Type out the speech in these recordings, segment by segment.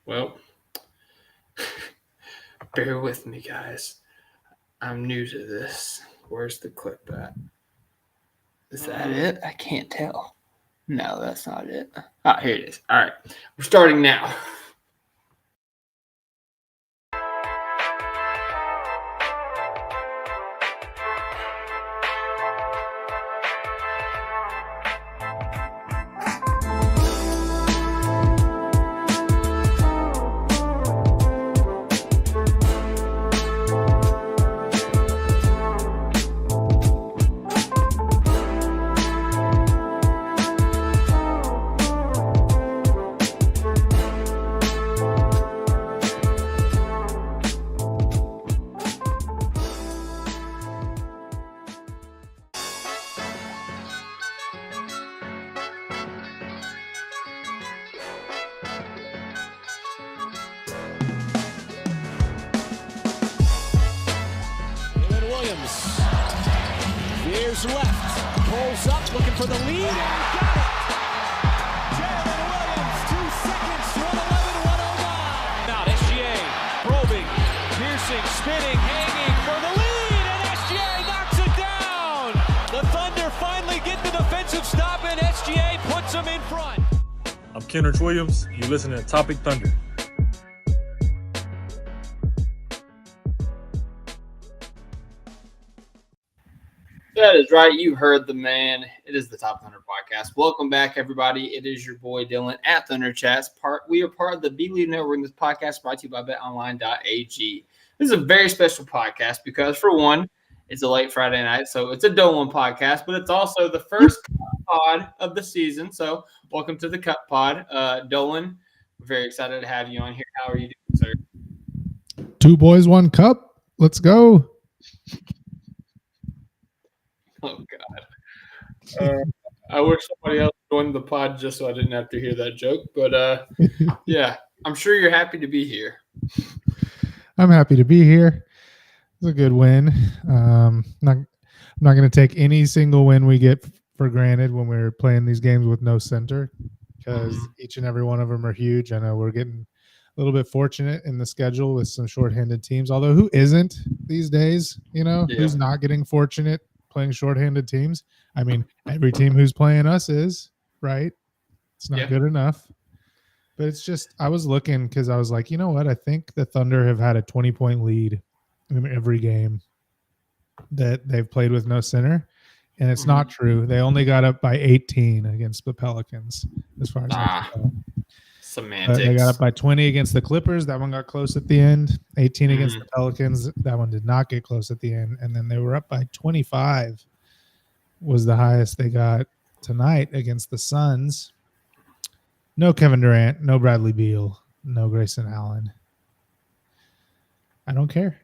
Well, bear with me, guys. I'm new to this. Where's the clip at? Is that it? I can't tell. No, that's not it. Ah, here it is. All right. We're starting now. Jaylen Williams veers left, pulls up, looking for the lead, and got it. Jaylen Williams, 2 seconds, 1:11, 1:09. Now SGA probing, piercing, spinning, hanging for the lead, and SGA knocks it down. The Thunder finally get the defensive stop, and SGA puts them in front. I'm Kenrich Williams. You're listening to Topic Thunder. That is right. You heard the man. It is the Top Thunder Podcast. Welcome back, everybody. It is your boy Dylan at Thunder Chats. We are part of the B League Network. This podcast brought to you by BetOnline.ag. This is a very special podcast because, for one, it's a late Friday night, so it's a Dolan podcast, but it's also the first pod of the season. So, welcome to the Cup Pod, Dolan. We're very excited to have you on here. How are you doing, sir? 2 boys, 1 cup. Let's go. Oh, God. I wish somebody else joined the pod just so I didn't have to hear that joke. But, yeah, I'm sure you're happy to be here. I'm happy to be here. It's a good win. I'm not going to take any single win we get for granted when we're playing these games with no center because each and every one of them are huge. I know we're getting a little bit fortunate in the schedule with some shorthanded teams, although who isn't these days? Who's not getting fortunate playing shorthanded teams? I mean, every team who's playing us is, right? It's not good enough. But it's just, I was looking because I was like, you know what? I think the Thunder have had a 20-point lead in every game that they've played with no center. And it's not true. They only got up by 18 against the Pelicans, as far as I can tell. Semantics. They got up by 20 against the Clippers. That one got close at the end. 18 against the Pelicans. That one did not get close at the end. And then they were up by 25 was the highest they got tonight against the Suns. No Kevin Durant, no Bradley Beal, no Grayson Allen. I don't care.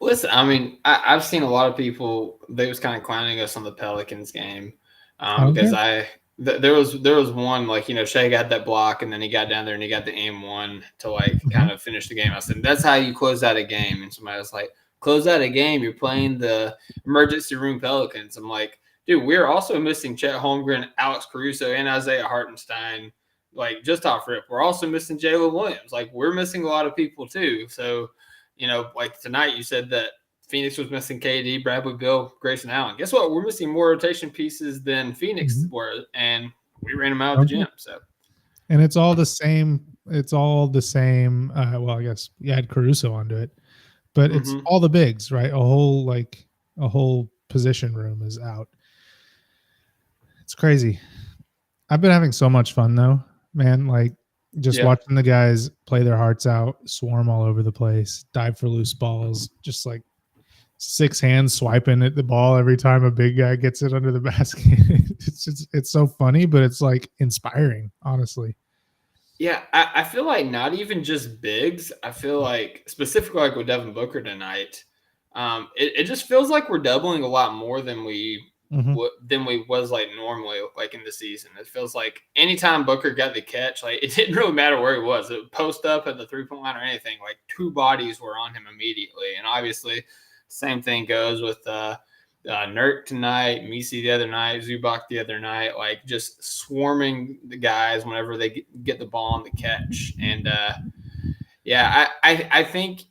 Listen, I mean, I've seen a lot of people. They was kind of clowning us on the Pelicans game because there was one, like, Shea got that block and then he got down there and he got the aim one to kind of finish the game. I said, that's how you close out a game. And somebody was like, close out a game, you're playing the emergency room Pelicans. I'm like, dude, we're also missing Chet Holmgren, Alex Caruso, and Isaiah Hartenstein. Like, just off rip. We're also missing Jaylen Williams. Like, we're missing a lot of people too. So, like tonight you said that Phoenix was missing KD, Bradley Beal, Grayson Allen. Guess what? We're missing more rotation pieces than Phoenix were, and we ran them out of the gym. So, and it's all the same. Well, I guess you add Caruso onto it, but it's all the bigs, right? A whole position room is out. It's crazy. I've been having so much fun though, man. Like, just watching the guys play their hearts out, swarm all over the place, dive for loose balls, just like 6 hands swiping at the ball every time a big guy gets it under the basket. It's so funny, but it's like inspiring, honestly. Yeah, I feel like not even just bigs. I feel like specifically like with Devin Booker tonight, it just feels like we're doubling a lot more than we was like normally like in the season. It feels like anytime Booker got the catch, like it didn't really matter where he was. It would post up at the 3-point line or anything. Like 2 bodies were on him immediately. And obviously, same thing goes with Nurk tonight, Misi the other night, Zubac the other night, like just swarming the guys whenever they get the ball on the catch. And I think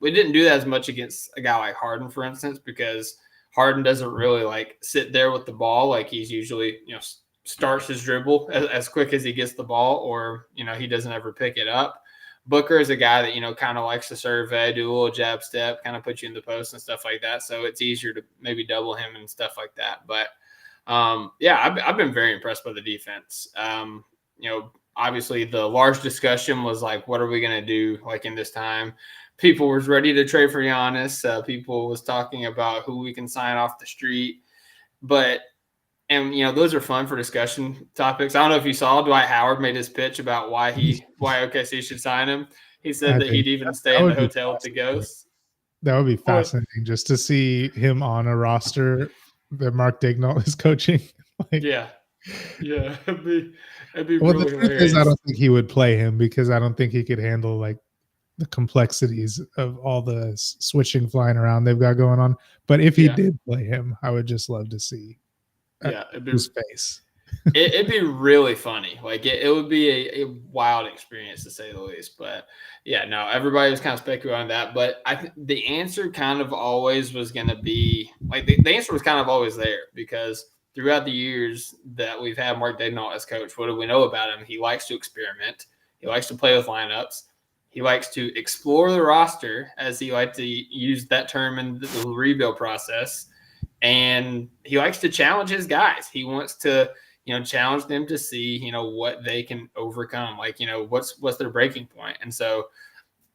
we didn't do that as much against a guy like Harden, for instance, because Harden doesn't really like sit there with the ball. Like he's usually, starts his dribble as quick as he gets the ball, or, he doesn't ever pick it up. Booker is a guy that, kind of likes to survey, do a little jab step, kind of put you in the post and stuff like that. So it's easier to maybe double him and stuff like that. But, I've been very impressed by the defense. Obviously the large discussion was like, what are we going to do like in this time? People was ready to trade for Giannis. People was talking about who we can sign off the street. And those are fun for discussion topics. I don't know if you saw Dwight Howard made his pitch about why OKC should sign him. He said that he'd even stay in the hotel with the Ghosts. That would be fascinating just to see him on a roster that Mark Daigneault is coaching. Yeah, it'd be well, really the truth hilarious. is, I don't think he would play him because I don't think he could handle like the complexities of all the switching flying around they've got going on. But if he did play him, I would just love to see. It'd be his face. it'd be really funny. Like it would be a wild experience to say the least. But everybody was kind of speculating on that. But I think the answer kind of always was going to be like the answer was kind of always there, because throughout the years that we've had Mark Daigneault as coach, what do we know about him? He likes to experiment. He likes to play with lineups. He likes to explore the roster, as he liked to use that term in the rebuild process. And he likes to challenge his guys. He wants to, challenge them to see, what they can overcome. Like, what's their breaking point. And so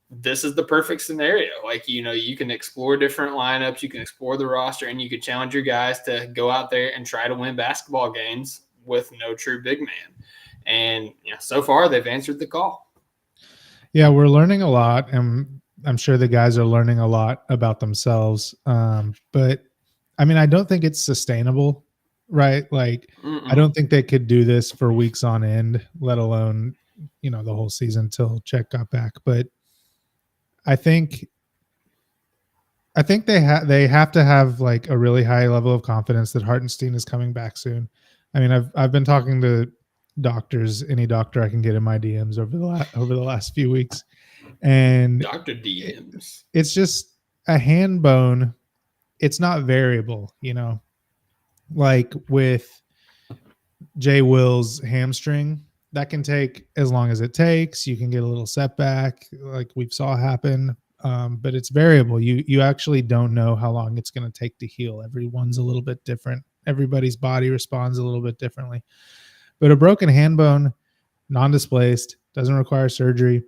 this is the perfect scenario. Like, you can explore different lineups, you can explore the roster, and you can challenge your guys to go out there and try to win basketball games with no true big man. And so far they've answered the call. Yeah, we're learning a lot, and I'm sure the guys are learning a lot about themselves. But I mean, I don't think it's sustainable, right? Like, I don't think they could do this for weeks on end, let alone, the whole season till Chet got back. But I think they have to have like a really high level of confidence that Hartenstein is coming back soon. I mean, I've been talking to doctors, any doctor I can get in my DMs over the last few weeks, and Dr. DMs. It's just a hand bone. It's not variable, like with Jay Will's hamstring, that can take as long as it takes. You can get a little setback like we saw happen. But it's variable. You actually don't know how long it's going to take to heal. Everyone's a little bit different. Everybody's body responds a little bit differently. But a broken hand bone, non-displaced, doesn't require surgery.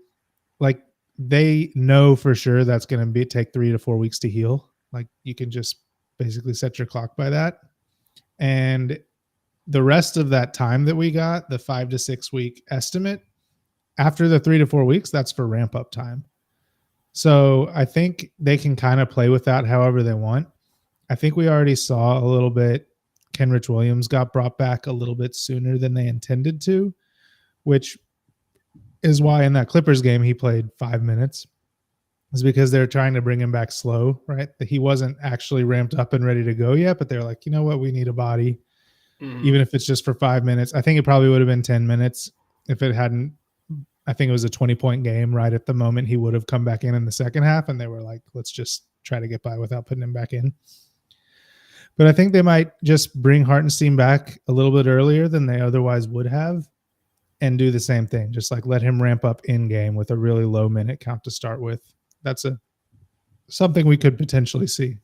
Like, they know for sure that's going to take 3 to 4 weeks to heal. Like, you can just basically set your clock by that. And the rest of that time that we got, the 5 to 6 week estimate, after the 3 to 4 weeks, that's for ramp up time. So I think they can kind of play with that however they want. I think we already saw a little bit. Kenrich Williams got brought back a little bit sooner than they intended to, which is why in that Clippers game he played 5 minutes. Is because they're trying to bring him back slow, right? He wasn't actually ramped up and ready to go yet, but they're like, you know what? We need a body, even if it's just for 5 minutes. I think it probably would have been 10 minutes if it hadn't. I think it was a 20-point game right at the moment. He would have come back in the second half, and they were like, let's just try to get by without putting him back in. But I think they might just bring Hartenstein back a little bit earlier than they otherwise would have and do the same thing. Just like let him ramp up in game with a really low minute count to start with. That's something we could potentially see.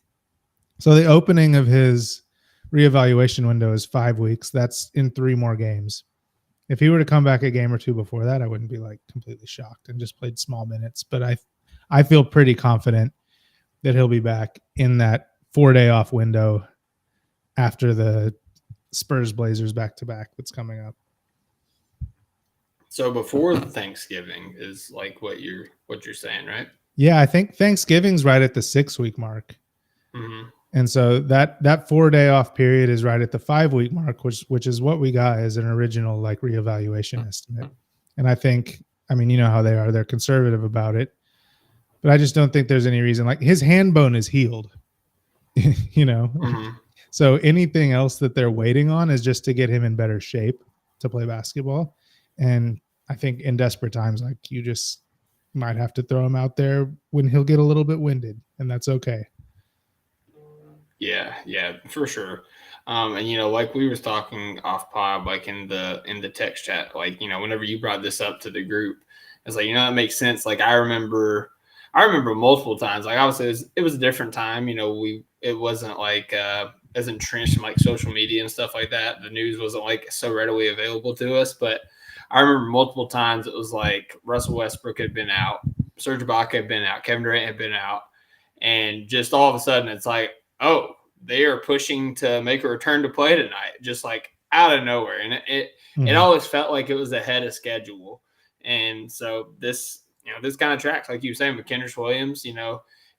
So the opening of his reevaluation window is 5 weeks. That's in 3 more games. If he were to come back a game or two before that, I wouldn't be like completely shocked and just played small minutes. But I feel pretty confident that he'll be back in that 4-day off window after the Spurs Blazers back-to-back that's coming up. So before Thanksgiving is like what you're saying, right? Yeah, I think Thanksgiving's right at the 6-week mark. Mm-hmm. And so that 4-day off period is right at the 5-week mark, which is what we got as an original like reevaluation estimate. And I think, I mean, you know how they are, they're conservative about it, but I just don't think there's any reason. Like, his hand bone is healed. you know. Mm-hmm. So anything else that they're waiting on is just to get him in better shape to play basketball. And I think in desperate times, like, you just might have to throw him out there when he'll get a little bit winded, and that's okay. Yeah, for sure. And like we was talking off pod, like in the text chat, like whenever you brought this up to the group, it's like that makes sense. Like I remember multiple times. Like obviously it was a different time. It wasn't like as entrenched in like social media and stuff like that. The news wasn't like so readily available to us. But I remember multiple times it was like Russell Westbrook had been out, Serge Ibaka had been out, Kevin Durant had been out, and just all of a sudden it's like, oh, they are pushing to make a return to play tonight, just like out of nowhere. And it always felt like it was ahead of schedule. And so this kind of tracks, like you were saying, with Kenrich Williams,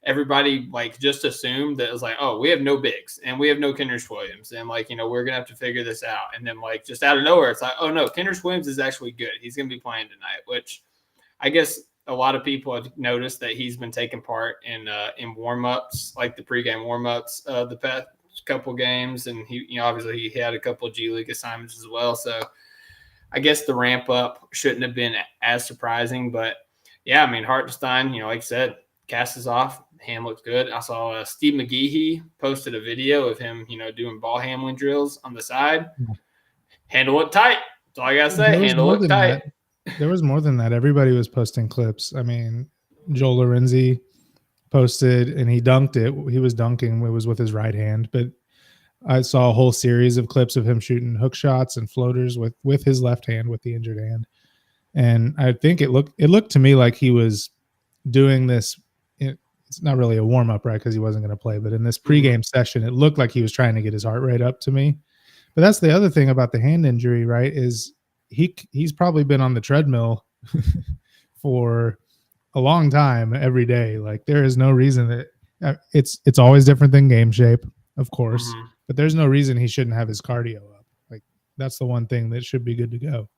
everybody like just assumed that it was like, oh, we have no bigs and we have no Kenrich Williams. And like, we're going to have to figure this out. And then like just out of nowhere, it's like, oh no, Kenrich Williams is actually good. He's going to be playing tonight, which I guess a lot of people have noticed that he's been taking part in warmups, like the pregame warmups, the past couple games, and he obviously he had a couple of G League assignments as well. So I guess the ramp up shouldn't have been as surprising, but yeah, I mean Hartenstein, like I said, cast is off. Hand looks good. I saw Steve McGehee posted a video of him, doing ball handling drills on the side. Handle it tight. That's all I gotta say. Handle it tight. There was more than that. Everybody was posting clips. I mean, Joel Lorenzi posted and he dunked it. He was dunking. It was with his right hand, but I saw a whole series of clips of him shooting hook shots and floaters with his left hand, with the injured hand. And I think it looked to me like he was doing this. It's not really a warm up, right? Because he wasn't going to play, but in this pregame session, it looked like he was trying to get his heart rate up to me. But that's the other thing about the hand injury, right? Is he's probably been on the treadmill for a long time every day. Like there is no reason that it's always different than game shape, of course, but there's no reason he shouldn't have his cardio up. Like that's the one thing that should be good to go.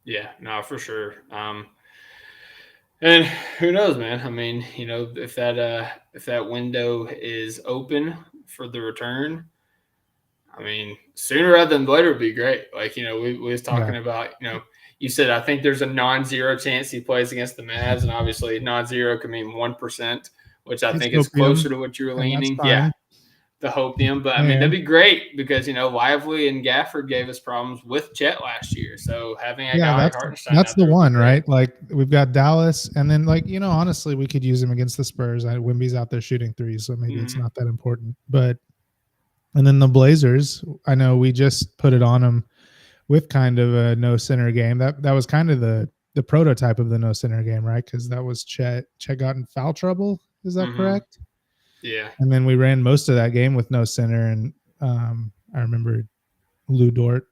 Yeah, no, for sure. And who knows, man? I mean, if that window is open for the return, I mean, sooner rather than later would be great. Like, we was talking about, you said, I think there's a non-zero chance he plays against the Mavs. And obviously non-zero can mean 1%, which I think is closer to what you were leaning. Yeah. The hopium. But I mean, that'd be great because, Lively and Gafford gave us problems with Chet last year. So having a guy like Hartenstein. That's the one, right? Like we've got Dallas and then like, honestly, we could use him against the Spurs. Wimby's out there shooting threes. So maybe it's not that important, but and then the Blazers, I know we just put it on them with kind of a no center game. That was kind of the prototype of the no center game, right? Because that was Chet got in foul trouble. Is that correct? Yeah. And then we ran most of that game with no center, and I remember Lou Dort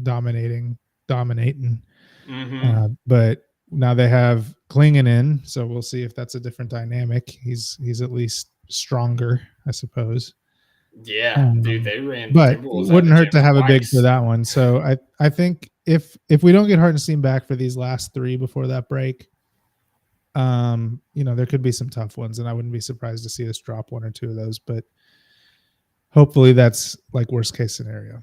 dominating. But now they have Klingen in, so we'll see if that's a different dynamic. He's at least stronger, I suppose. Yeah, dude, they ran. But it wouldn't hurt to have a big for that one. So I think if we don't get Hartenstein back for these last three before that break, there could be some tough ones, and I wouldn't be surprised to see us drop one or two of those. But hopefully that's like worst case scenario.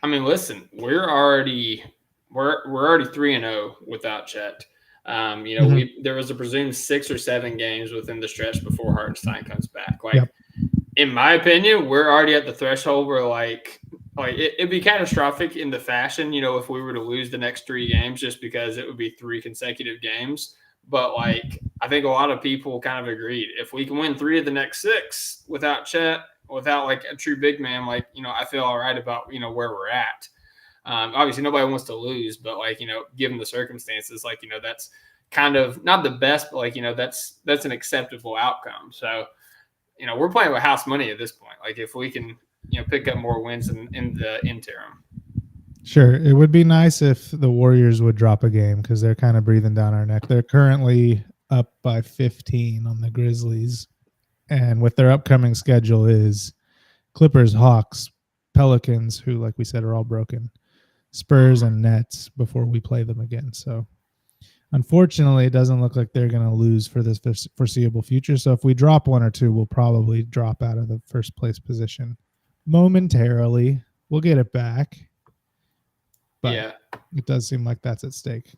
I mean, listen, we're already 3-0 without Chet. There was a presumed 6 or 7 games within the stretch before Hartenstein comes back. Like. Yep. In my opinion, we're already at the threshold where like it'd be catastrophic in the fashion, if we were to lose the next 3 games, just because it would be 3 consecutive games. But like, I think a lot of people kind of agreed if we can win 3 of the next 6 without Chet, without like a true big man, like, I feel all right about, where we're at. Obviously nobody wants to lose, but like, given the circumstances, like, that's kind of not the best, but like, that's an acceptable outcome. So, we're playing with house money at this point. Like if we can, pick up more wins in the interim. Sure. It would be nice if the Warriors would drop a game because they're kind of breathing down our neck. They're currently up by 15 on the Grizzlies. And with their upcoming schedule is Clippers, Hawks, Pelicans, who, like we said, are all broken, Spurs and Nets before we play them again. So Unfortunately, it doesn't look like they're going to lose for this foreseeable future. So if we drop one or two, we'll probably drop out of the first place position momentarily. We'll get it back. But Yeah. it does seem like that's at stake.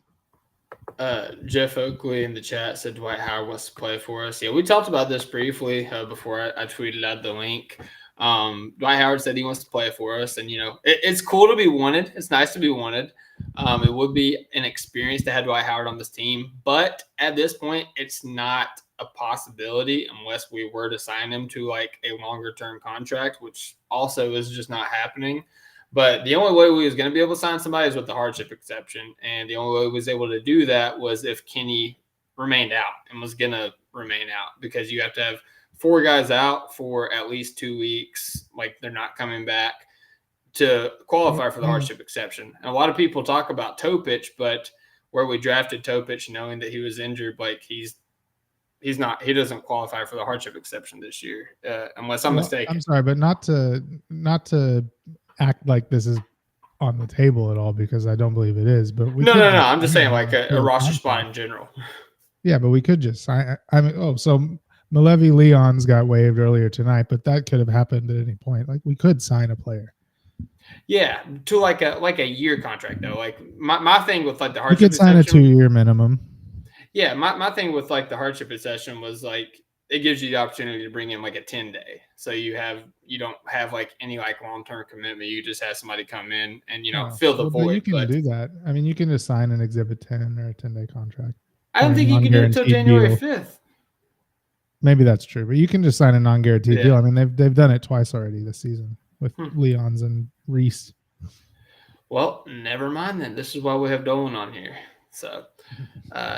Jeff Oakley in the chat said Dwight Howard wants to play for us. Yeah, we talked about this briefly before I tweeted out the link. Dwight Howard said he wants to play for us, and it's cool to be wanted. It's nice to be wanted. It would be an experience to have Dwight Howard on this team, but at this point, it's not a possibility unless we were to sign him to like a longer term contract, which also is just not happening. But the only way we was going to be able to sign somebody is with the hardship exception, and the only way we was able to do that was if Kenny remained out and was going to remain out, because you have to have 4 guys out for at least 2 weeks, like they're not coming back, to qualify for the hardship exception. And a lot of people talk about Topic, but where we drafted Topic knowing that he was injured, like he doesn't qualify for the hardship exception this year, unless I'm mistaken. I'm sorry, but not to act like this is on the table at all, because I don't believe it is. But no. I'm just saying like a roster spot in general. Yeah, but we could just sign. So Malevi Leon's got waived earlier tonight, but that could have happened at any point. Like we could sign a player. Yeah, to like a year contract though. Like my thing with like the hardship, you could sign a 2-year minimum. Yeah, my thing with like the hardship exception was like it gives you the opportunity to bring in like a 10-day, so you don't have like any like long-term commitment. You just have somebody come in and fill the void. You can do that. I mean, you can just sign an Exhibit 10 or a 10-day contract. I don't think you can do it until January 5th. Maybe that's true, but you can just sign a non-guaranteed deal. I mean, they've done it twice already this season with Leons and Reese. Well, never mind then. This is why we have Dolan on here. So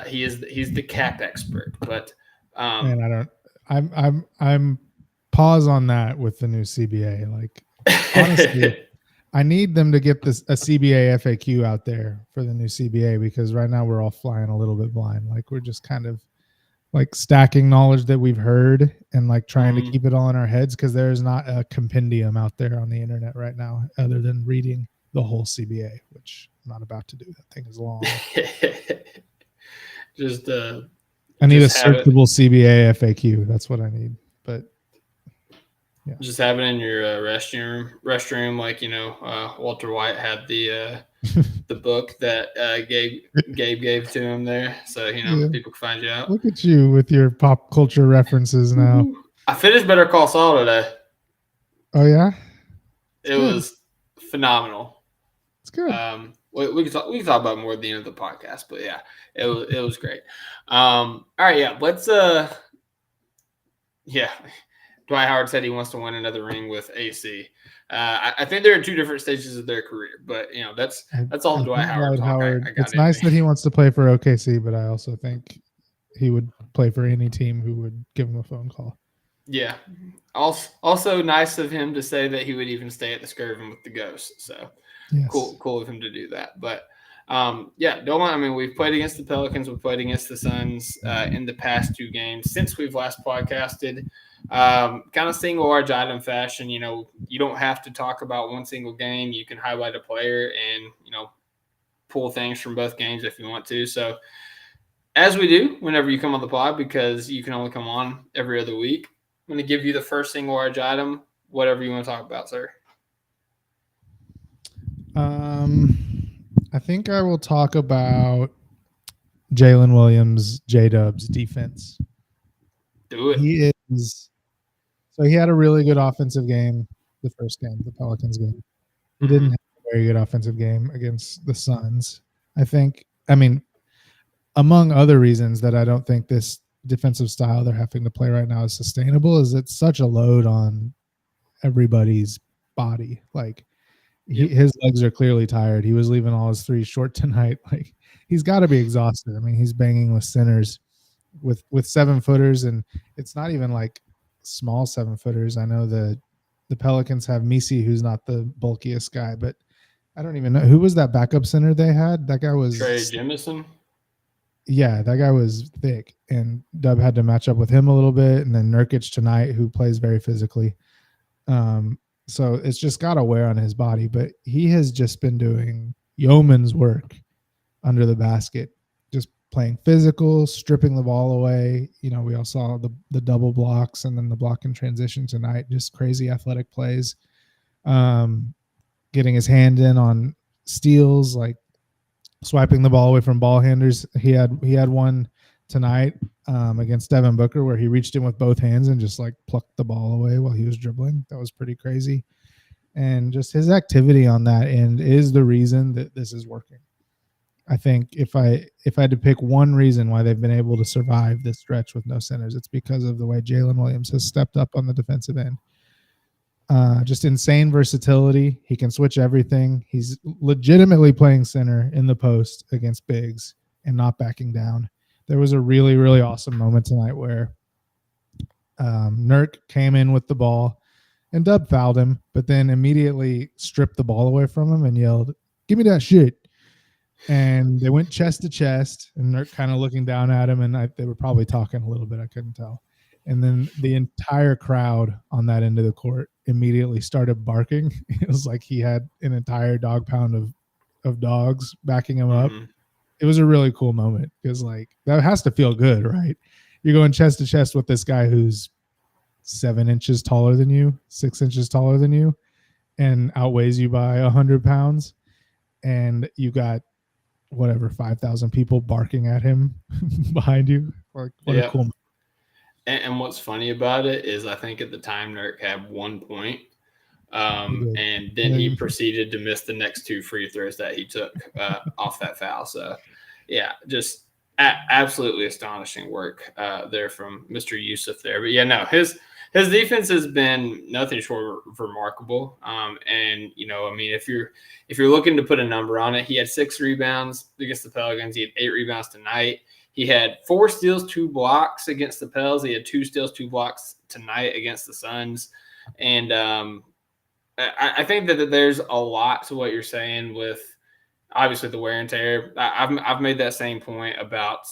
he's the cap expert. But man, I'm pause on that with the new CBA. Like honestly, I need them to get a CBA FAQ out there for the new CBA, because right now we're all flying a little bit blind. Like we're just kind of like stacking knowledge that we've heard and like trying to keep it all in our heads, because there's not a compendium out there on the internet right now other than reading the whole CBA, which I'm not about to do. That thing is long. I need a searchable CBA FAQ. That's what I need. But yeah, just have it in your restroom, like Walter White had the book that Gabe gave to him there, so people can find you out. Look at you with your pop culture references now. I finished Better Call Saul today. Oh yeah, it was phenomenal. It's good. We can talk about more at the end of the podcast, but yeah, it was great. All right, yeah, let's Dwight Howard said he wants to win another ring with AC. I think they're in 2 different stages of their career, but that's all Dwight Howard talk. It's nice that he wants to play for OKC, but I also think he would play for any team who would give him a phone call. Yeah. Also nice of him to say that he would even stay at the Skirvin with the Ghosts. So yes. Cool of him to do that. But Dolan, I mean, we've played against the Pelicans, we've played against the Suns in the past 2 games since we've last podcasted. Kind of single large item fashion. You don't have to talk about one single game. You can highlight a player and pull things from both games if you want to. So as we do whenever you come on the pod, because you can only come on every other week, I'm going to give you the first single large item, whatever you want to talk about, sir. I think I will talk about Jaylen Williams, J-Dub's defense. Do it. He had a really good offensive game the first game, the Pelicans game. He didn't have a very good offensive game against the Suns. I mean, among other reasons that I don't think this defensive style they're having to play right now is sustainable, is it's such a load on everybody's body. Like his legs are clearly tired. He was leaving all his threes short tonight. Like he's got to be exhausted. I mean, he's banging with centers with 7-footers, and it's not even like small 7-footers. I know the Pelicans have Misi, who's not the bulkiest guy, but I don't even know who was that backup center they had. That guy was Trey Jemison. Yeah, that guy was thick, and Dub had to match up with him a little bit, and then Nurkic tonight, who plays very physically. So it's just got to wear on his body, but he has just been doing yeoman's work under the basket, just playing physical, stripping the ball away. We all saw the double blocks and then the block in transition tonight. Just crazy athletic plays. Getting his hand in on steals, like swiping the ball away from ball handlers. He had one tonight against Devin Booker where he reached in with both hands and just like plucked the ball away while he was dribbling. That was pretty crazy. And just his activity on that end is the reason that this is working. I think if I had to pick one reason why they've been able to survive this stretch with no centers, it's because of the way Jaylen Williams has stepped up on the defensive end. Just insane versatility. He can switch everything. He's legitimately playing center in the post against bigs and not backing down. There was a really, really awesome moment tonight where Nurk came in with the ball and Dub fouled him, but then immediately stripped the ball away from him and yelled, "Give me that shit." And they went chest to chest, and Nurk kind of looking down at him, and they were probably talking a little bit. I couldn't tell. And then the entire crowd on that end of the court immediately started barking. It was like he had an entire dog pound of dogs backing him up. It was a really cool moment because like that has to feel good, right? You're going chest to chest with this guy who's 7 inches taller than you, 6 inches taller than you, and outweighs you by 100 pounds. And you got 5,000 people barking at him behind you. Like, what a cool moment. And what's funny about it is I think at the time Nurk had 1 point, and then he proceeded to miss the next 2 free throws that he took off that foul. So, yeah, just absolutely astonishing work there from Mr. Yusuf there. But, yeah, no, his defense has been nothing short of remarkable. And, I mean, if you're looking to put a number on it, he had 6 rebounds against the Pelicans. He had 8 rebounds tonight. He had 4 steals, 2 blocks against the Pels. He had 2 steals, 2 blocks tonight against the Suns. And I think that there's a lot to what you're saying with obviously the wear and tear. I've made that same point about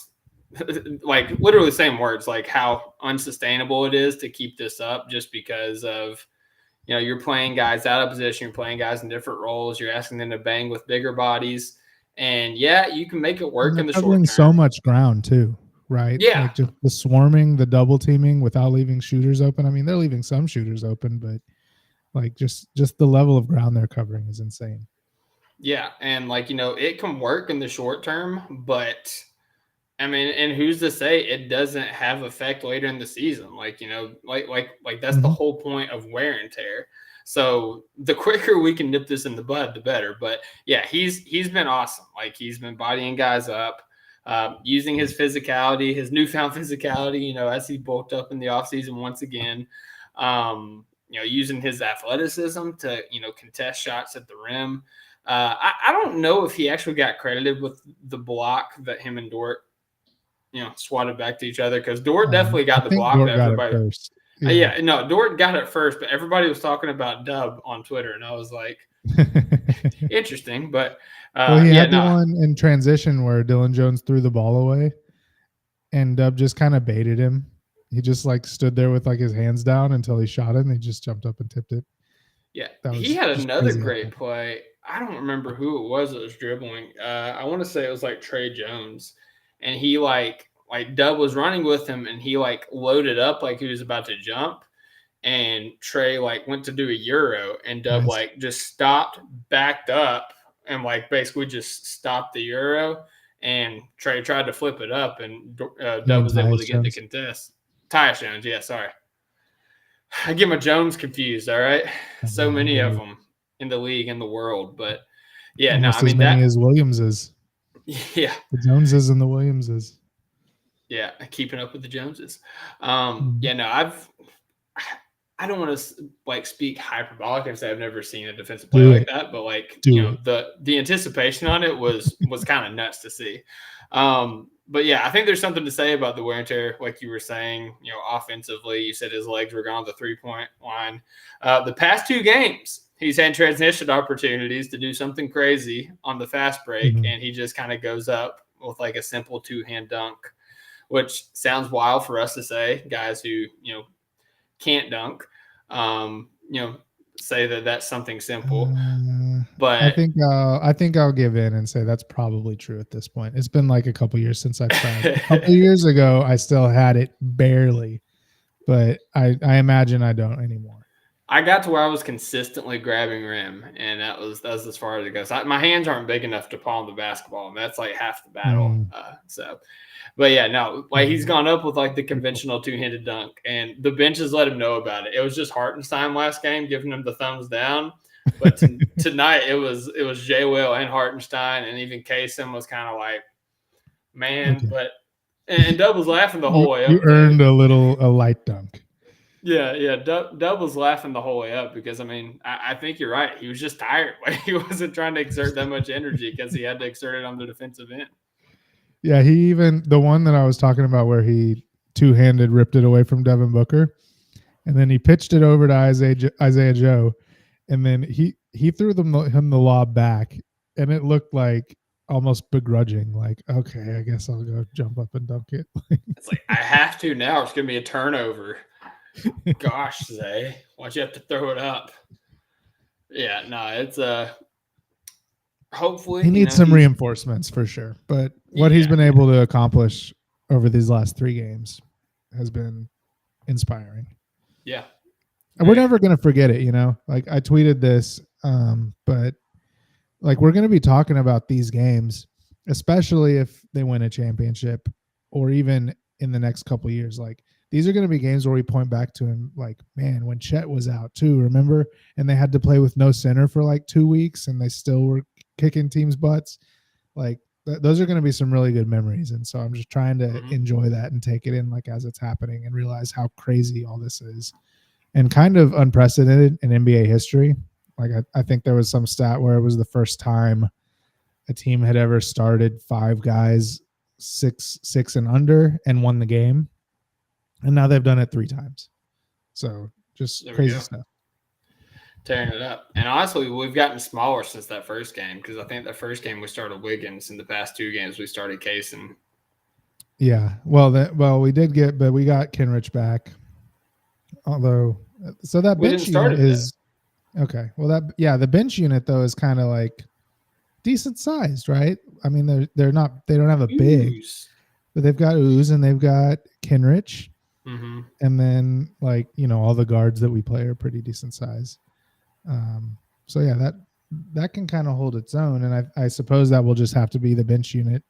like literally the same words, like how unsustainable it is to keep this up just because of, you're playing guys out of position, you're playing guys in different roles, you're asking them to bang with bigger bodies. And yeah, you can make it work in the short term. So much ground too, right? Yeah. Like just the swarming, the double teaming without leaving shooters open. I mean, they're leaving some shooters open, but like just the level of ground they're covering is insane. Yeah. And like, it can work in the short term, but I mean, and who's to say it doesn't have effect later in the season? Like, like that's the whole point of wear and tear. So the quicker we can nip this in the bud, the better. But yeah, he's been awesome. Like he's been bodying guys up, using his physicality, his newfound physicality, as he bulked up in the offseason once again, using his athleticism to, contest shots at the rim. I don't know if he actually got credited with the block that him and Dort, swatted back to each other because Dort definitely got the block. Dort got it first. Dort got it first, but everybody was talking about Dub on Twitter, and I was like, interesting. But he had the one in transition where Dylan Jones threw the ball away, and Dub just kind of baited him. He just like stood there with like his hands down until he shot it, and he just jumped up and tipped it. Yeah, he had another great play. I don't remember who it was that was dribbling. I want to say it was like Trey Jones, and he like Dub was running with him, and he like loaded up like he was about to jump, and Trey like went to do a Euro, and Dub like just stopped, backed up, and like basically just stopped the Euro, and Trey tried to flip it up, and Dub was able to get the contest. Tyus Jones, yeah, sorry. I get my Jones confused, all right? So many of them in the league, in the world, but yeah, almost as many as Williamses. Yeah. The Joneses and the Williamses. Yeah, keeping up with the Joneses. I don't want to like speak hyperbolic and say I've never seen a defensive play like that, but like the anticipation on it was kind of nuts to see. But yeah, I think there's something to say about the wear and tear, like you were saying. Offensively, you said his legs were gone to the 3-point line. The past 2 games, he's had transition opportunities to do something crazy on the fast break, and he just kind of goes up with like a simple 2-hand dunk, which sounds wild for us to say, guys who, can't dunk, say that that's something simple. But I think I'll give in and say that's probably true at this point. It's been like a couple years since I've tried. A couple years ago, I still had it barely, but I imagine I don't anymore. I got to where I was consistently grabbing rim, and that was as far as it goes. My hands aren't big enough to palm the basketball, and that's like half the battle. But yeah, no, like he's gone up with like the conventional two-handed dunk, and the benches let him know about it. It was just Hartenstein last game giving him the thumbs down, but tonight it was Jay Will and Hartenstein, and even Kaysen was kind of like, man, Okay. but and Dub was laughing the whole way up. You earned a light dunk. Yeah. Dub was laughing the whole way up because, I mean, I think you're right. He was just tired. Like, he wasn't trying to exert that much energy because he had to exert it on the defensive end. Yeah, the one that I was talking about where he two-handed ripped it away from Devin Booker, and then he pitched it over to Isaiah Joe, and then he threw him the lob back, and it looked like almost begrudging, like, okay, I guess I'll go jump up and dunk it. It's like, I have to now. It's going to be a turnover. Gosh, Zay, why'd you have to throw it up? Yeah, no, it's hopefully he needs some reinforcements for sure. But what he's been able to accomplish over these last 3 games has been inspiring. Yeah. And we're never going to forget it, Like I tweeted this, but like we're going to be talking about these games, especially if they win a championship or even in the next couple of years. Like these are going to be games where we point back to him like, man, when Chet was out too, remember? And they had to play with no center for like 2 weeks and they still were kicking teams' butts. Like those are going to be some really good memories. And so I'm just trying to enjoy that and take it in like as it's happening and realize how crazy all this is and kind of unprecedented in NBA history. Like I think there was some stat where it was the first time a team had ever started 5 guys 6 and under and won the game. And now they've done it 3 times. So just crazy stuff. Tearing it up. And honestly, we've gotten smaller since that first game because I think that first game we started Wiggins. In the past 2 games, we started Kaysen. Yeah. Well, we did but we got Kenrich back. Although, so that bench unit is okay. Well, the bench unit though is kind of like decent sized, right? I mean, they don't have a big, but they've got Ooze and they've got Kenrich. Mm-hmm. And then like, all the guards that we play are pretty decent size. So yeah, that can kind of hold its own. And I suppose that will just have to be the bench unit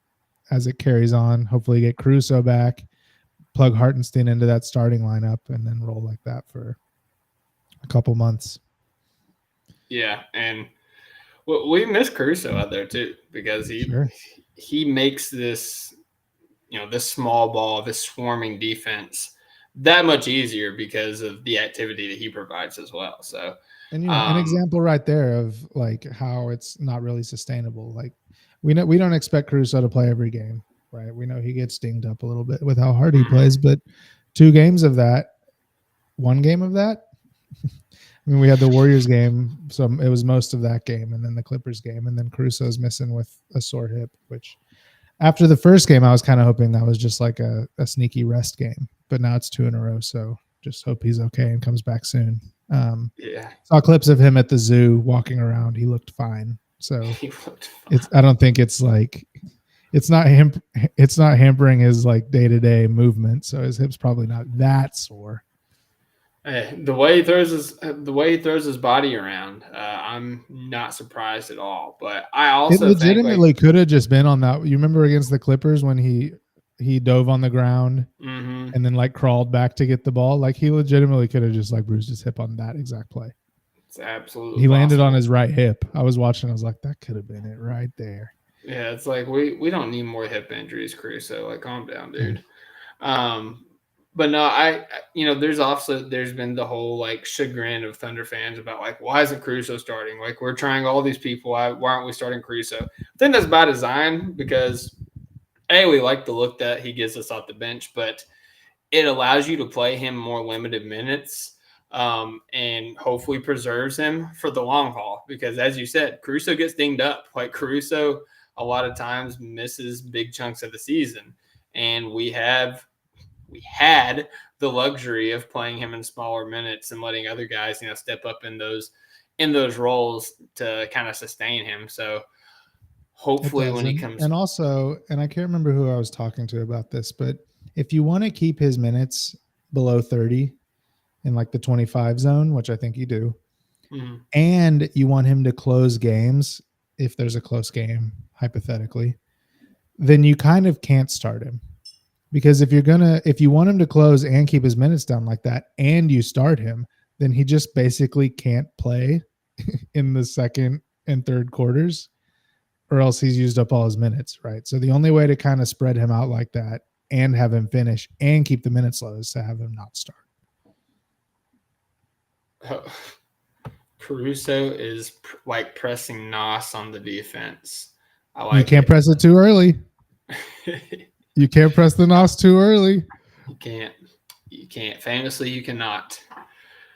as it carries on. Hopefully get Caruso back, plug Hartenstein into that starting lineup and then roll like that for a couple months. Yeah. And we miss Caruso out there too, because he makes this, this small ball, this swarming defense that much easier because of the activity that he provides as well. So, and an example right there of like how it's not really sustainable. Like we don't expect Caruso to play every game, right? We know he gets dinged up a little bit with how hard he plays, but 2 games of that, 1 game of that. I mean, we had the Warriors game, so it was most of that game, and then the Clippers game, and then Caruso's missing with a sore hip, which after the first game, I was kind of hoping that was just like a sneaky rest game, but now it's 2 in a row, so just hope he's okay and comes back soon. Saw clips of him at the zoo walking around. He looked fine. So I don't think it's like it's not hampering his like day-to-day movement, so his hip's probably not that sore. The way he throws his body around, I'm not surprised at all. But I also legitimately could have just been on that. You remember against the Clippers when he dove on the ground and then like crawled back to get the ball? Like he legitimately could have just like bruised his hip on that exact play. It's absolutely. He landed on his right hip. I was watching. I was like, that could have been it right there. Yeah, it's like we don't need more hip injuries, Caruso. Like, calm down, dude. But no, there's been the whole like chagrin of Thunder fans about like, why isn't Caruso starting? Like, we're trying all these people. Why aren't we starting Caruso? I think that's by design because we like the look that he gives us off the bench, but it allows you to play him more limited minutes and hopefully preserves him for the long haul. Because as you said, Caruso gets dinged up. Like Caruso a lot of times misses big chunks of the season, and we had the luxury of playing him in smaller minutes and letting other guys, step up in those in those roles to kind of sustain him. So hopefully when he comes. And also, and I can't remember who I was talking to about this, but if you want to keep his minutes below 30 in like the 25 zone, which I think you do, and you want him to close games, if there's a close game, hypothetically, then you kind of can't start him. Because if you want him to close and keep his minutes down like that, and you start him, then he just basically can't play in the second and third quarters, or else he's used up all his minutes, right? So the only way to kind of spread him out like that and have him finish and keep the minutes low is to have him not start. Caruso is like pressing Nas on the defense. You can't press it too early. You can't press the Nos too early. You can't. Famously, you cannot.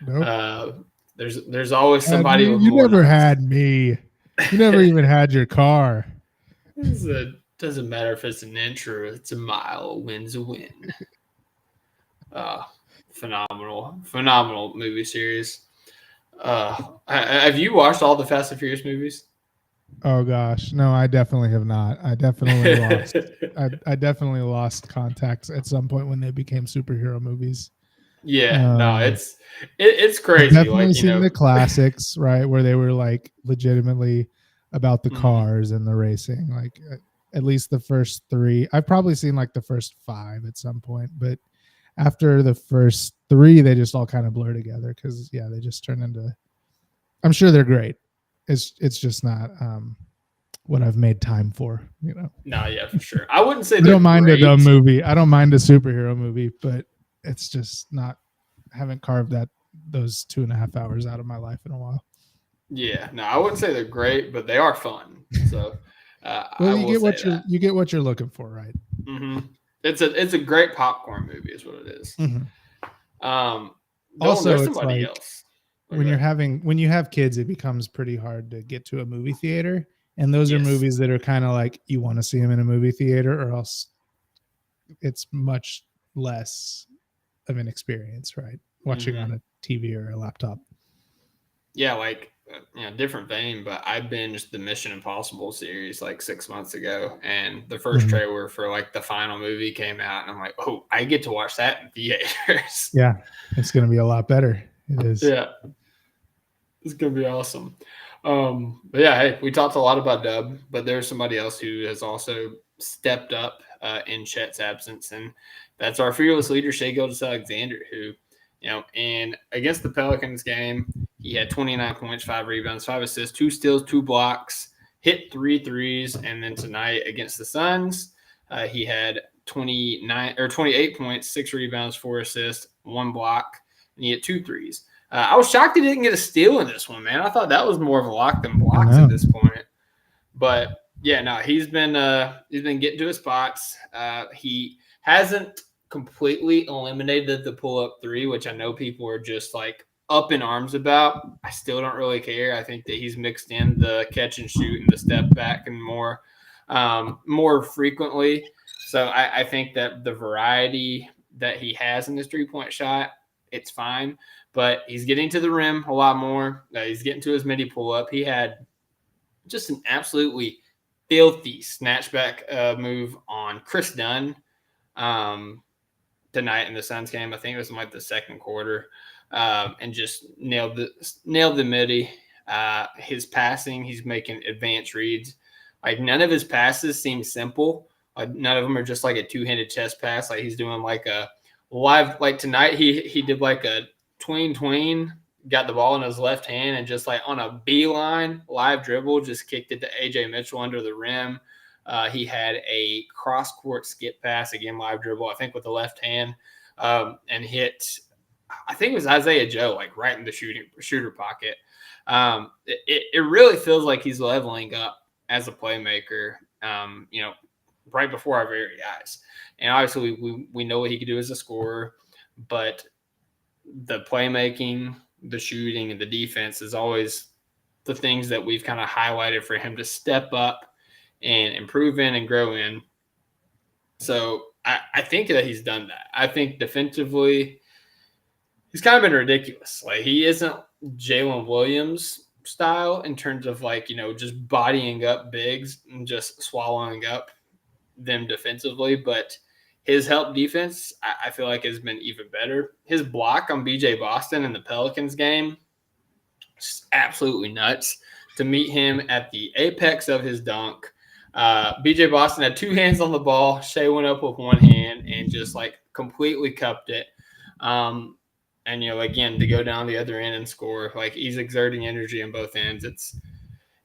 Nope. There's always somebody. You never had me. You never even had your car. Doesn't matter if it's an inch or it's a mile. A win's a win. Phenomenal movie series. Have you watched all the Fast and Furious movies? Oh gosh, no, I definitely have not. I definitely lost. I definitely lost contact at some point when they became superhero movies. Yeah, no, it's crazy. I've definitely seen the classics, right, where they were like legitimately about the cars and the racing. Like at least the first 3. I've probably seen like the first 5 at some point, but after the first 3, they just all kind of blur together because they just turn into. I'm sure they're great. It's just not what I've made time for, No, yeah, for sure. I wouldn't say I don't mind a dumb movie. I don't mind a superhero movie, but it's just not. I haven't carved those 2.5 hours out of my life in a while. Yeah, no, I wouldn't say they're great, but they are fun. So, well, you get what you're looking for, right? Mm-hmm. It's a great popcorn movie, is what it is. Mm-hmm. Also, it's like, else. When you have kids, it becomes pretty hard to get to a movie theater, and those are movies that are kind of like you want to see them in a movie theater, or else it's much less of an experience, right? Watching on a TV or a laptop. Yeah, like different vein, but I binged the Mission Impossible series like 6 months ago, and the first trailer for like the final movie came out, and I'm like, oh, I get to watch that in theaters. Yeah, it's going to be a lot better. It is. Yeah. It's going to be awesome. But yeah, hey, we talked a lot about Dub, but there's somebody else who has also stepped up in Chet's absence, and that's our fearless leader, Shai Gilgeous-Alexander, who, in against the Pelicans game, he had 29 points, 5 rebounds, 5 assists, 2 steals, 2 blocks, hit 3 threes, and then tonight against the Suns, he had 28 points, 6 rebounds, 4 assists, 1 block, and he hit 2 threes. I was shocked he didn't get a steal in this one, man. I thought that was more of a lock than blocks at this point. But yeah, no, he's been getting to his spots. He hasn't completely eliminated the pull-up 3, which I know people are just like up in arms about. I still don't really care. I think that he's mixed in the catch and shoot and the step back and more frequently. So I think that the variety that he has in his 3-point shot, it's fine. But he's getting to the rim a lot more. He's getting to his midi pull-up. He had just an absolutely filthy snatchback move on Chris Dunn tonight in the Suns game. I think it was in like the second quarter, and just nailed the midi. His passing, he's making advanced reads. Like none of his passes seem simple. None of them are just like a two-handed chest pass. Like he's doing like a live. Like tonight, he did like a tween, got the ball in his left hand and just like on a beeline live dribble, just kicked it to AJ Mitchell under the rim. He had a cross-court skip pass, again, live dribble, I think with the left hand, and hit, I think it was Isaiah Joe, like right in the shooter pocket. It really feels like he's leveling up as a playmaker, right before our very eyes. And obviously we know what he could do as a scorer, but the playmaking, the shooting, and the defense is always the things that we've kind of highlighted for him to step up and improve in and grow in. So I think that he's done that. I think defensively, he's kind of been ridiculous. Like he isn't Jaylen Williams, style in terms of like, just bodying up bigs and just swallowing up them defensively. But his help defense, I feel like, has been even better. His block on BJ Boston in the Pelicans game, just absolutely nuts. To meet him at the apex of his dunk, BJ Boston had two hands on the ball. Shea went up with one hand and just like completely cupped it. And again, to go down the other end and score, like he's exerting energy on both ends.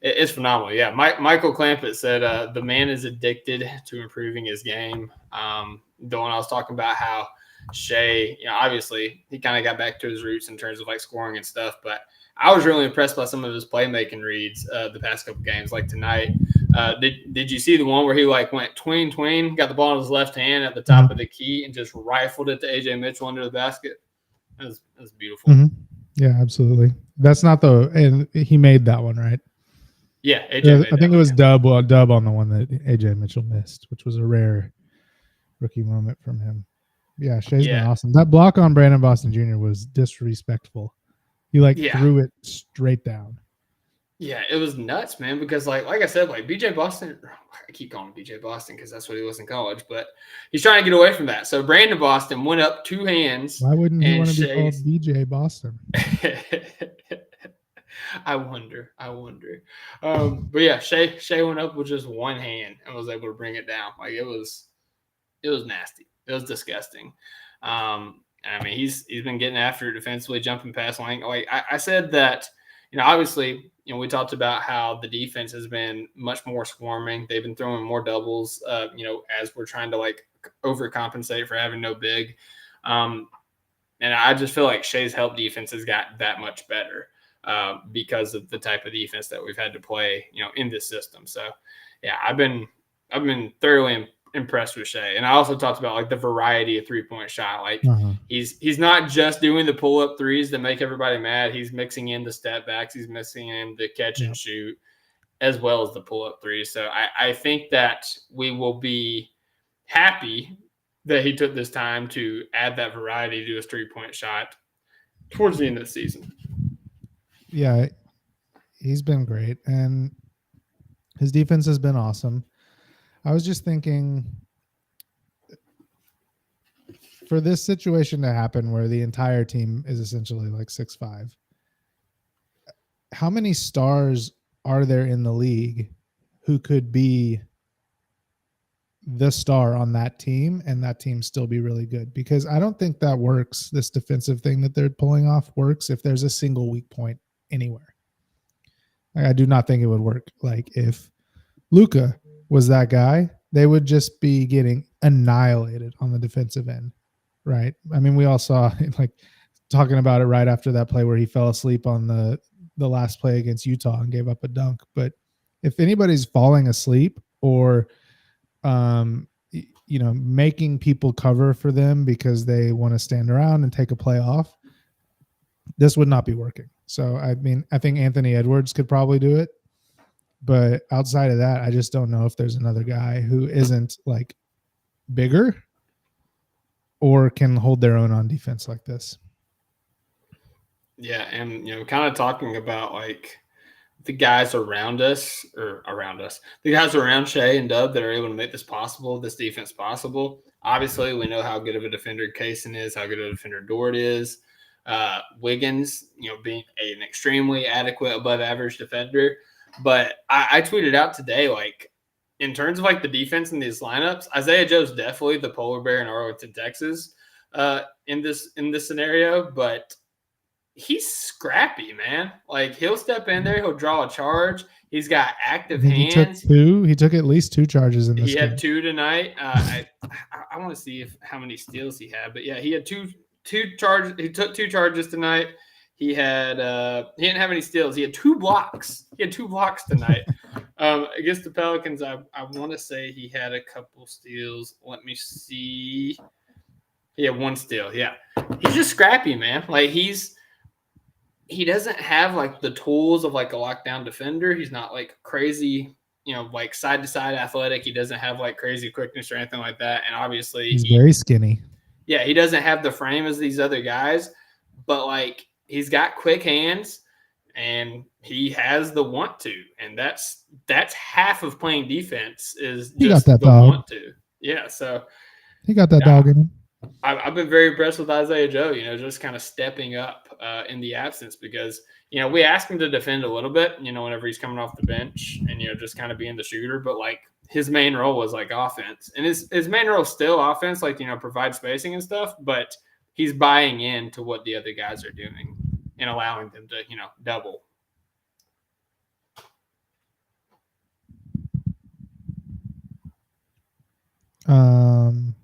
It's phenomenal. Yeah, Michael Clampett said the man is addicted to improving his game. The one I was talking about how Shea, obviously he kind of got back to his roots in terms of like scoring and stuff, but I was really impressed by some of his playmaking reads the past couple games. Like tonight, did you see the one where he like went tween, got the ball in his left hand at the top of the key and just rifled it to AJ Mitchell under the basket? That was beautiful. Mm-hmm. Yeah, absolutely. That's not and he made that one, right? Yeah, AJ. I think it was Dub on the one that AJ Mitchell missed, which was a rare rookie moment from him. Yeah, Shea's been awesome. That block on Brandon Boston Jr. was disrespectful. He threw it straight down. Yeah, it was nuts, man, because like I said, like BJ Boston, I keep calling him BJ Boston because that's what he was in college, but he's trying to get away from that. So Brandon Boston went up two hands. Why wouldn't he want to be called BJ Boston? I wonder. But yeah, Shea went up with just one hand and was able to bring it down. Like it was nasty. It was disgusting. I mean, he's been getting after it defensively, jumping past lane. Like I said that, obviously, we talked about how the defense has been much more swarming. They've been throwing more doubles, as we're trying to like overcompensate for having no big. And I just feel like Shea's help defense has got that much better because of the type of defense that we've had to play, in this system. So, yeah, I've been thoroughly impressed with Shea. And I also talked about like the variety of 3-point shot. Like he's not just doing the pull-up threes that make everybody mad. He's mixing in the step backs. He's mixing in the catch and shoot as well as the pull-up threes. So I think that we will be happy that he took this time to add that variety to his 3-point shot towards the end of the season. Yeah, he's been great. And his defense has been awesome. I was just thinking, for this situation to happen where the entire team is essentially like 6'5", how many stars are there in the league who could be the star on that team and that team still be really good? Because I don't think that works. This defensive thing that they're pulling off works if there's a single weak point anywhere. Like, I do not think it would work. Like if Luka was that guy, they would just be getting annihilated on the defensive end, right? I mean, we all saw like talking about it right after that play where he fell asleep on the last play against Utah and gave up a dunk. But if anybody's falling asleep or making people cover for them because they want to stand around and take a play off, this would not be working. So I mean, I think Anthony Edwards could probably do it. But outside of that, I just don't know if there's another guy who isn't like bigger or can hold their own on defense like this. Yeah, and kind of talking about like the guys around us, the guys around Shea and Dub that are able to make this defense possible. Obviously, we know how good of a defender Kaysen is, how good of a defender Dort is. Wiggins, being an extremely adequate, above average defender. But I tweeted out today, like, in terms of like the defense in these lineups, Isaiah Joe's definitely the polar bear in Arlington, Texas, in this scenario. But he's scrappy, man. Like he'll step in there, he'll draw a charge. He's got active hands. He took at least 2 charges in this game. He had 2 tonight. I want to see how many steals he had, but yeah, he had two charges. He took 2 charges tonight. He had he didn't have any steals. He had 2 blocks. He had 2 blocks tonight. Against the Pelicans, I want to say he had a couple steals. Let me see. He had 1 steal. Yeah, he's just scrappy, man. Like he doesn't have like the tools of like a lockdown defender. He's not like crazy, like side to side athletic. He doesn't have like crazy quickness or anything like that. And obviously, he's very skinny. Yeah, he doesn't have the frame as these other guys, but like he's got quick hands and he has the want to, and that's half of playing defense is He just got that the dog. want to. Yeah, so he got that dog in him. I've been very impressed with Isaiah Joe, just kind of stepping up in the absence because, we asked him to defend a little bit, whenever he's coming off the bench and, just kind of being the shooter. But, like, his main role was, like, offense. And his main role is still offense, like, provide spacing and stuff. But he's buying into what the other guys are doing and allowing them to, double.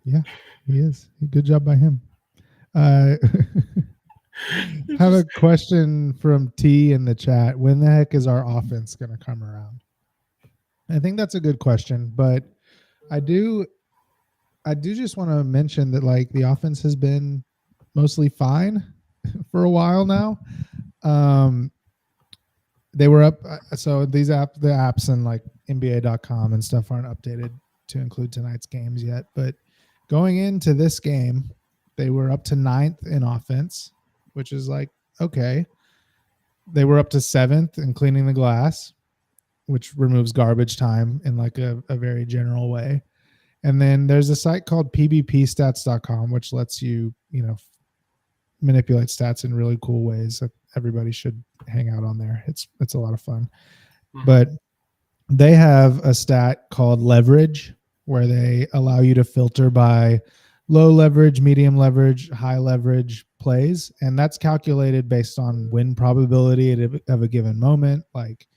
Yeah, he is. Good job by him. I have a question from T in the chat. When the heck is our offense going to come around? I think that's a good question, but I do just want to mention that, like, the offense has been mostly fine for a while now. They were up. So the apps and like NBA.com and stuff aren't updated to include tonight's games yet, but going into this game, they were up to 9th in offense, which is like, okay. They were up to 7th in cleaning the glass, which removes garbage time in like a very general way. And then there's a site called pbpstats.com, which lets you, manipulate stats in really cool ways that everybody should hang out on there. It's a lot of fun. Mm-hmm. But they have a stat called leverage, where they allow you to filter by low leverage, medium leverage, high leverage plays. And that's calculated based on win probability of a given moment, like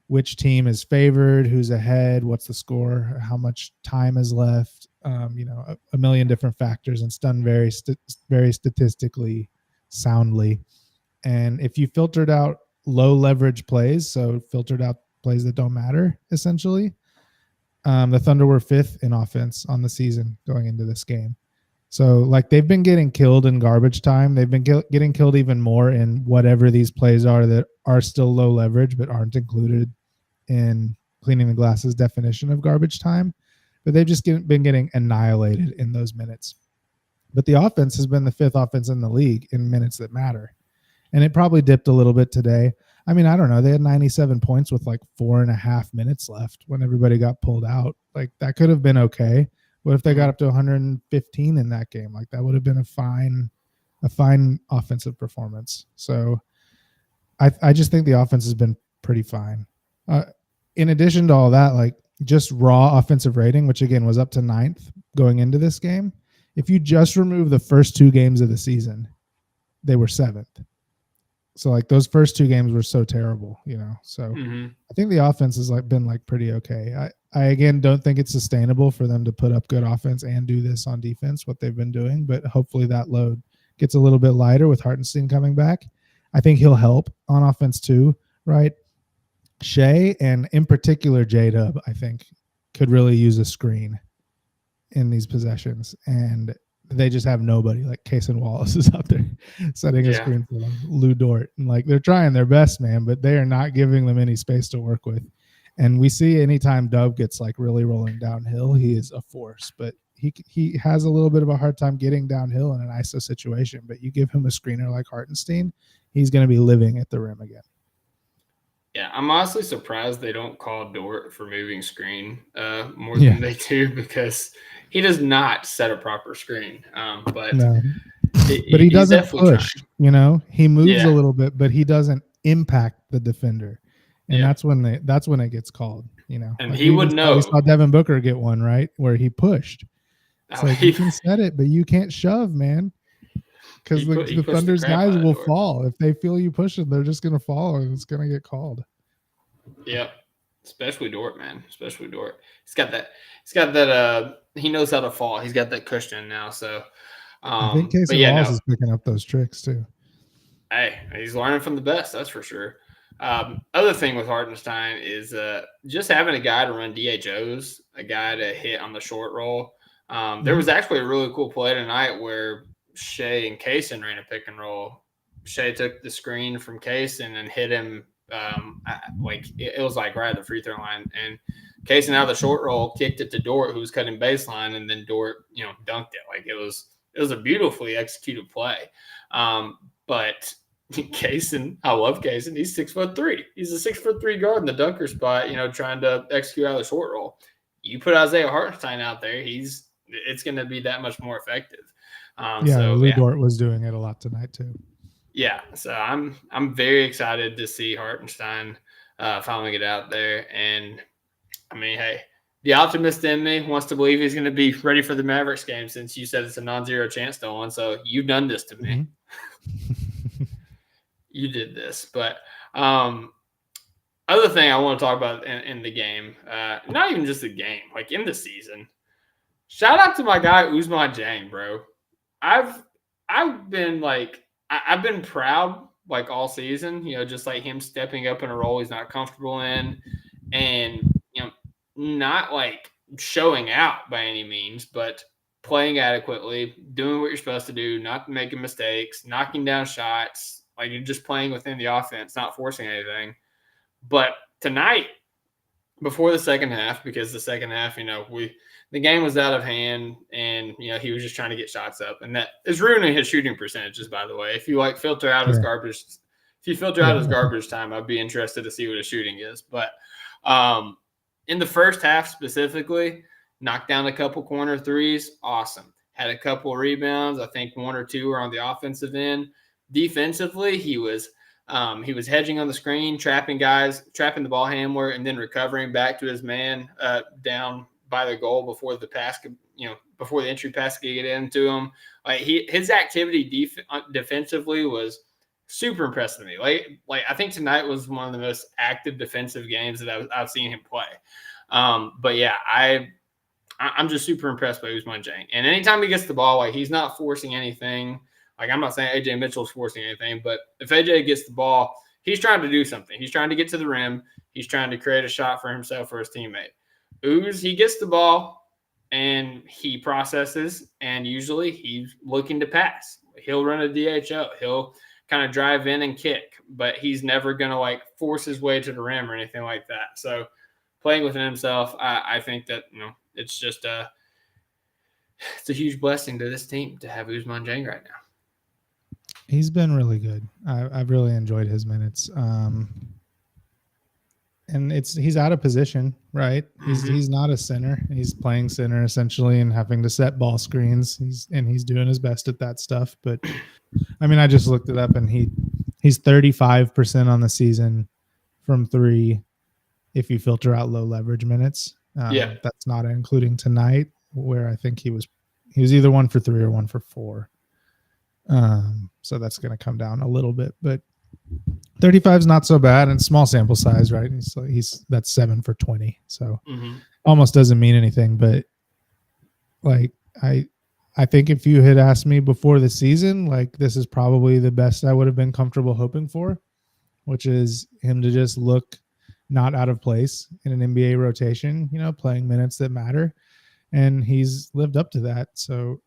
which team is favored, who's ahead, what's the score, how much time is left, a million different factors, and it's done very statistically soundly. And if you filtered out low leverage plays, so filtered out plays that don't matter, essentially, the Thunder were 5th in offense on the season going into this game. So, like, they've been getting killed in garbage time. They've been getting killed even more in whatever these plays are that are still low leverage but aren't included in cleaning the glasses definition of garbage time. But they've just been getting annihilated in those minutes. But the offense has been the 5th offense in the league in minutes that matter. And it probably dipped a little bit today. I mean, I don't know. They had 97 points with like 4.5 minutes left when everybody got pulled out. Like, that could have been okay. What if they got up to 115 in that game? Like, that would have been a fine offensive performance. So I just think the offense has been pretty fine. In addition to all that, like, just raw offensive rating, which again was up to 9th going into this game. If you just remove the first 2 games of the season, they were 7th. So, like, those first 2 games were so terrible, So I think the offense has been pretty okay. I again don't think it's sustainable for them to put up good offense and do this on defense, what they've been doing, but hopefully that load gets a little bit lighter with Hartenstein coming back. I think he'll help on offense too, right? Shea and in particular J-Dub, I think, could really use a screen in these possessions, and they just have nobody. Like, Cason Wallace is out there setting a screen for them, Lou Dort, and they're trying their best, man, but they are not giving them any space to work with. And we see anytime Dub gets really rolling downhill, he is a force, but he has a little bit of a hard time getting downhill in an ISO situation. But you give him a screener like Hartenstein, he's going to be living at the rim again. Yeah, I'm honestly surprised they don't call Dort for moving screen more than they do, because he does not set a proper screen. But he doesn't push. Trying. He moves a little bit, but he doesn't impact the defender, and that's when it gets called. And he would know. We saw Devin Booker get one right where he pushed. It's you can set it, but you can't shove, man. Because the Thunder's guys will fall. If they feel you push it, they're just going to fall, and it's going to get called. Yeah, especially Dort, man. Especially Dort. He's got that. He knows how to fall. He's got that cushion now. So I think Cason Wallace is picking up those tricks too. Hey, he's learning from the best. That's for sure. Other thing with Hartenstein is just having a guy to run DHOs, a guy to hit on the short roll. There was actually a really cool play tonight where Shea and Cason ran a pick and roll. Shea took the screen from Cason and hit him it was right at the free throw line, and Cason out of the short roll kicked it to Dort, who was cutting baseline, and then Dort dunked it. It was a beautifully executed play. But Kaysen, I love Kaysen. He's 6'3". He's a 6'3" guard in the dunker spot, trying to execute out of the short roll. You put Isaiah Hartenstein out there, it's going to be that much more effective. Lou Dort was doing it a lot tonight too. Yeah, so I'm very excited to see Hartenstein finally get out there. And I mean, hey, the optimist in me wants to believe he's going to be ready for the Mavericks game, since you said it's a non-zero chance to win. So you've done this to me. You did this. But other thing I want to talk about in the game, not even just the game, like in the season, shout out to my guy Ousmane Dieng, bro. I've been proud like all season, just like him stepping up in a role he's not comfortable in, and not like showing out by any means, but playing adequately, doing what you're supposed to do, not making mistakes, knocking down shots, like you're just playing within the offense, not forcing anything. But tonight, before the second half, because the second half, the game was out of hand, and he was just trying to get shots up, and that is ruining his shooting percentages. By the way, if you filter out his garbage, his garbage time, I'd be interested to see what his shooting is. But in the first half specifically, knocked down a couple corner threes, awesome. Had a couple rebounds. I think one or two were on the offensive end. Defensively, he was hedging on the screen, trapping the ball handler, and then recovering back to his man down by the goal before the pass, before the entry pass could get into him. Like his activity defensively was super impressive to me. Like I think tonight was one of the most active defensive games that I've seen him play. But yeah, I'm just super impressed by Ousmane Dieng. And anytime he gets the ball, like he's not forcing anything. Like I'm not saying AJ Mitchell's forcing anything, but if AJ gets the ball, he's trying to do something. He's trying to get to the rim. He's trying to create a shot for himself or his teammate. He gets the ball and he processes, and usually he's looking to pass. He'll run a DHO. He'll kind of drive in and kick, but he's never going to force his way to the rim or anything like that. So playing within himself, I think that, it's just it's a huge blessing to this team to have Ousmane Dieng right now. He's been really good. I've really enjoyed his minutes. And he's out of position, right? He's not a center. He's playing center essentially and having to set ball screens. He's doing his best at that stuff. But I mean, I just looked it up, and he's 35% on the season from three if you filter out low leverage minutes. That's not including tonight, where I think he was either 1 for 3 or 1 for 4. So that's going to come down a little bit, but 35 is not so bad, and small sample size, right? That's 7 for 20. So almost doesn't mean anything, but I think if you had asked me before the season, this is probably the best I would have been comfortable hoping for, which is him to just look not out of place in an NBA rotation, playing minutes that matter. And he's lived up to that. So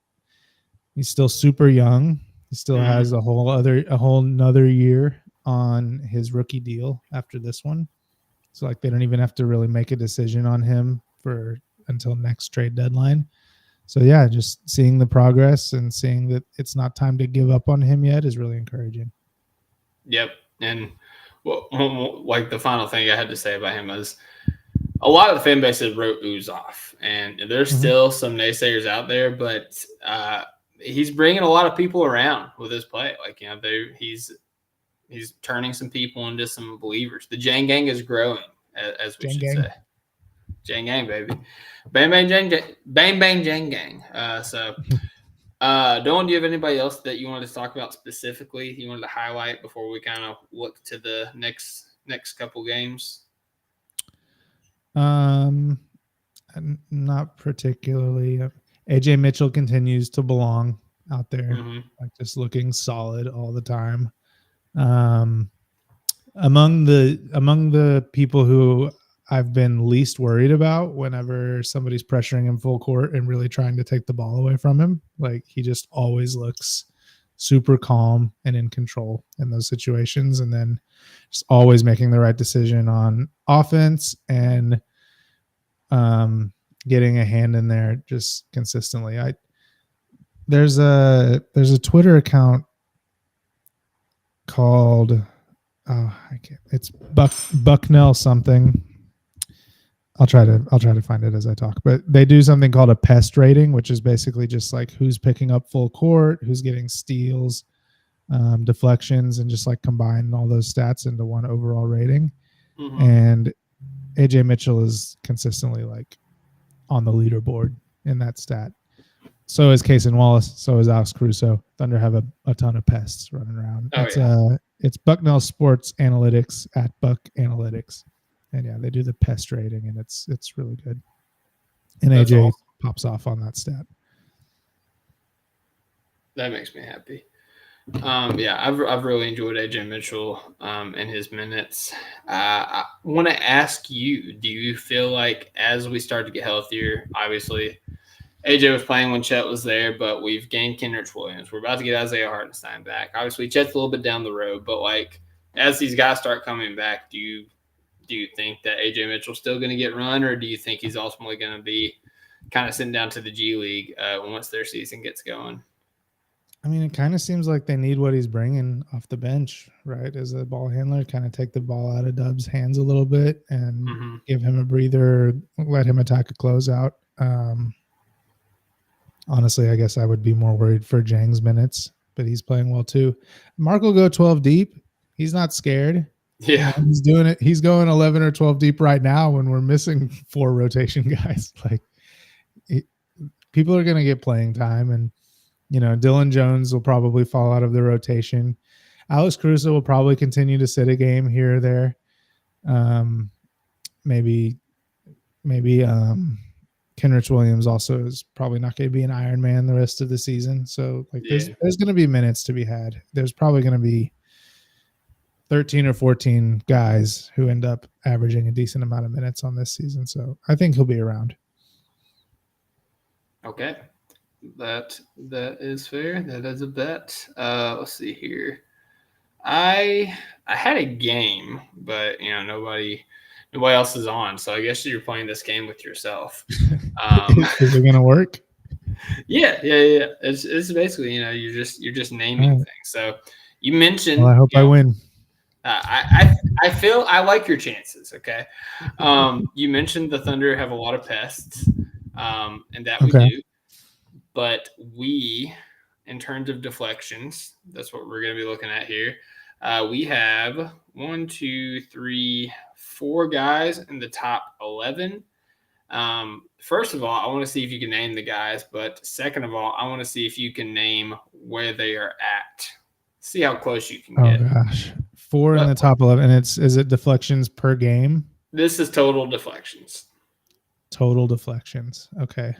he's still super young. He still has a whole nother year on his rookie deal after this one. So they don't even have to really make a decision on him until next trade deadline. So yeah, just seeing the progress and seeing that it's not time to give up on him yet is really encouraging. Yep. And the final thing I had to say about him is a lot of the fan base wrote Ooze off, and there's still some naysayers out there, but he's bringing a lot of people around with his play. He's turning some people into some believers. The Jang Gang is growing, as we should say. Jang Gang, baby. Bang, bang, Jang Gang. Bang, bang, Jang Gang. Dylan, do you have anybody else that you wanted to talk about specifically, you wanted to highlight before we kind of look to the next couple games? Not particularly. AJ Mitchell continues to belong out there, just looking solid all the time. Among the people who I've been least worried about whenever somebody's pressuring him full court and really trying to take the ball away from him, he just always looks super calm and in control in those situations, and then just always making the right decision on offense and getting a hand in there just consistently. There's a Twitter account called I can't. It's Bucknell something. I'll try to find it as I talk. But they do something called a pest rating, which is basically just like who's picking up full court, who's getting steals, deflections, and just like combine all those stats into one overall rating. Mm-hmm. And AJ Mitchell is consistently like on the leaderboard in that stat. So is Kaysen Wallace. So is Alex Caruso. Thunder have a ton of pests running around. It's Bucknell Sports Analytics at Buck Analytics, and yeah, they do the pest rating, and it's really good. And That's AJ awesome. pops off on that stat. That makes me happy. I've really enjoyed AJ Mitchell and his minutes. I want to ask you: do you feel like as we start to get healthier, obviously AJ was playing when Chet was there, but we've gained Kenrich Williams. We're about to get Isaiah Hartenstein back. Obviously, Chet's a little bit down the road, but like as these guys start coming back, do you think that AJ Mitchell's still going to get run, or do you think he's ultimately going to be kind of sitting down to the G League once their season gets going? I mean, it kind of seems like they need what he's bringing off the bench, right? As a ball handler, kind of take the ball out of Dub's hands a little bit and give him a breather, let him attack a closeout. Honestly, I guess I would be more worried for Jang's minutes, but he's playing well too. Mark will go 12 deep. He's not scared. Yeah. He's doing it. He's going 11 or 12 deep right now when we're missing 4 rotation guys. Like people are going to get playing time, and Dylan Jones will probably fall out of the rotation. Alex Caruso will probably continue to sit a game here or there. Maybe Kenrich Williams also is probably not going to be an Iron Man the rest of the season. So there's going to be minutes to be had. There's probably going to be 13 or 14 guys who end up averaging a decent amount of minutes on this season. So I think he'll be around. Okay. That is fair. That is a bet. Let's see here. I had a game, but nobody else is on, so I guess you're playing this game with yourself. Is it gonna work? Yeah. It's basically you're just naming things. So you mentioned. Well, I hope I win. I feel I like your chances. Okay. You mentioned the Thunder have a lot of pests, and that we do. But we, in terms of deflections, that's what we're going to be looking at here. We have 1, 2, 3, 4 guys in the top 11. First of all, I want to see if you can name the guys. But second of all, I want to see if you can name where they are at. See how close you can get. Oh, gosh. 4 in the top 11. And is it deflections per game? This is total deflections. Total deflections. Okay.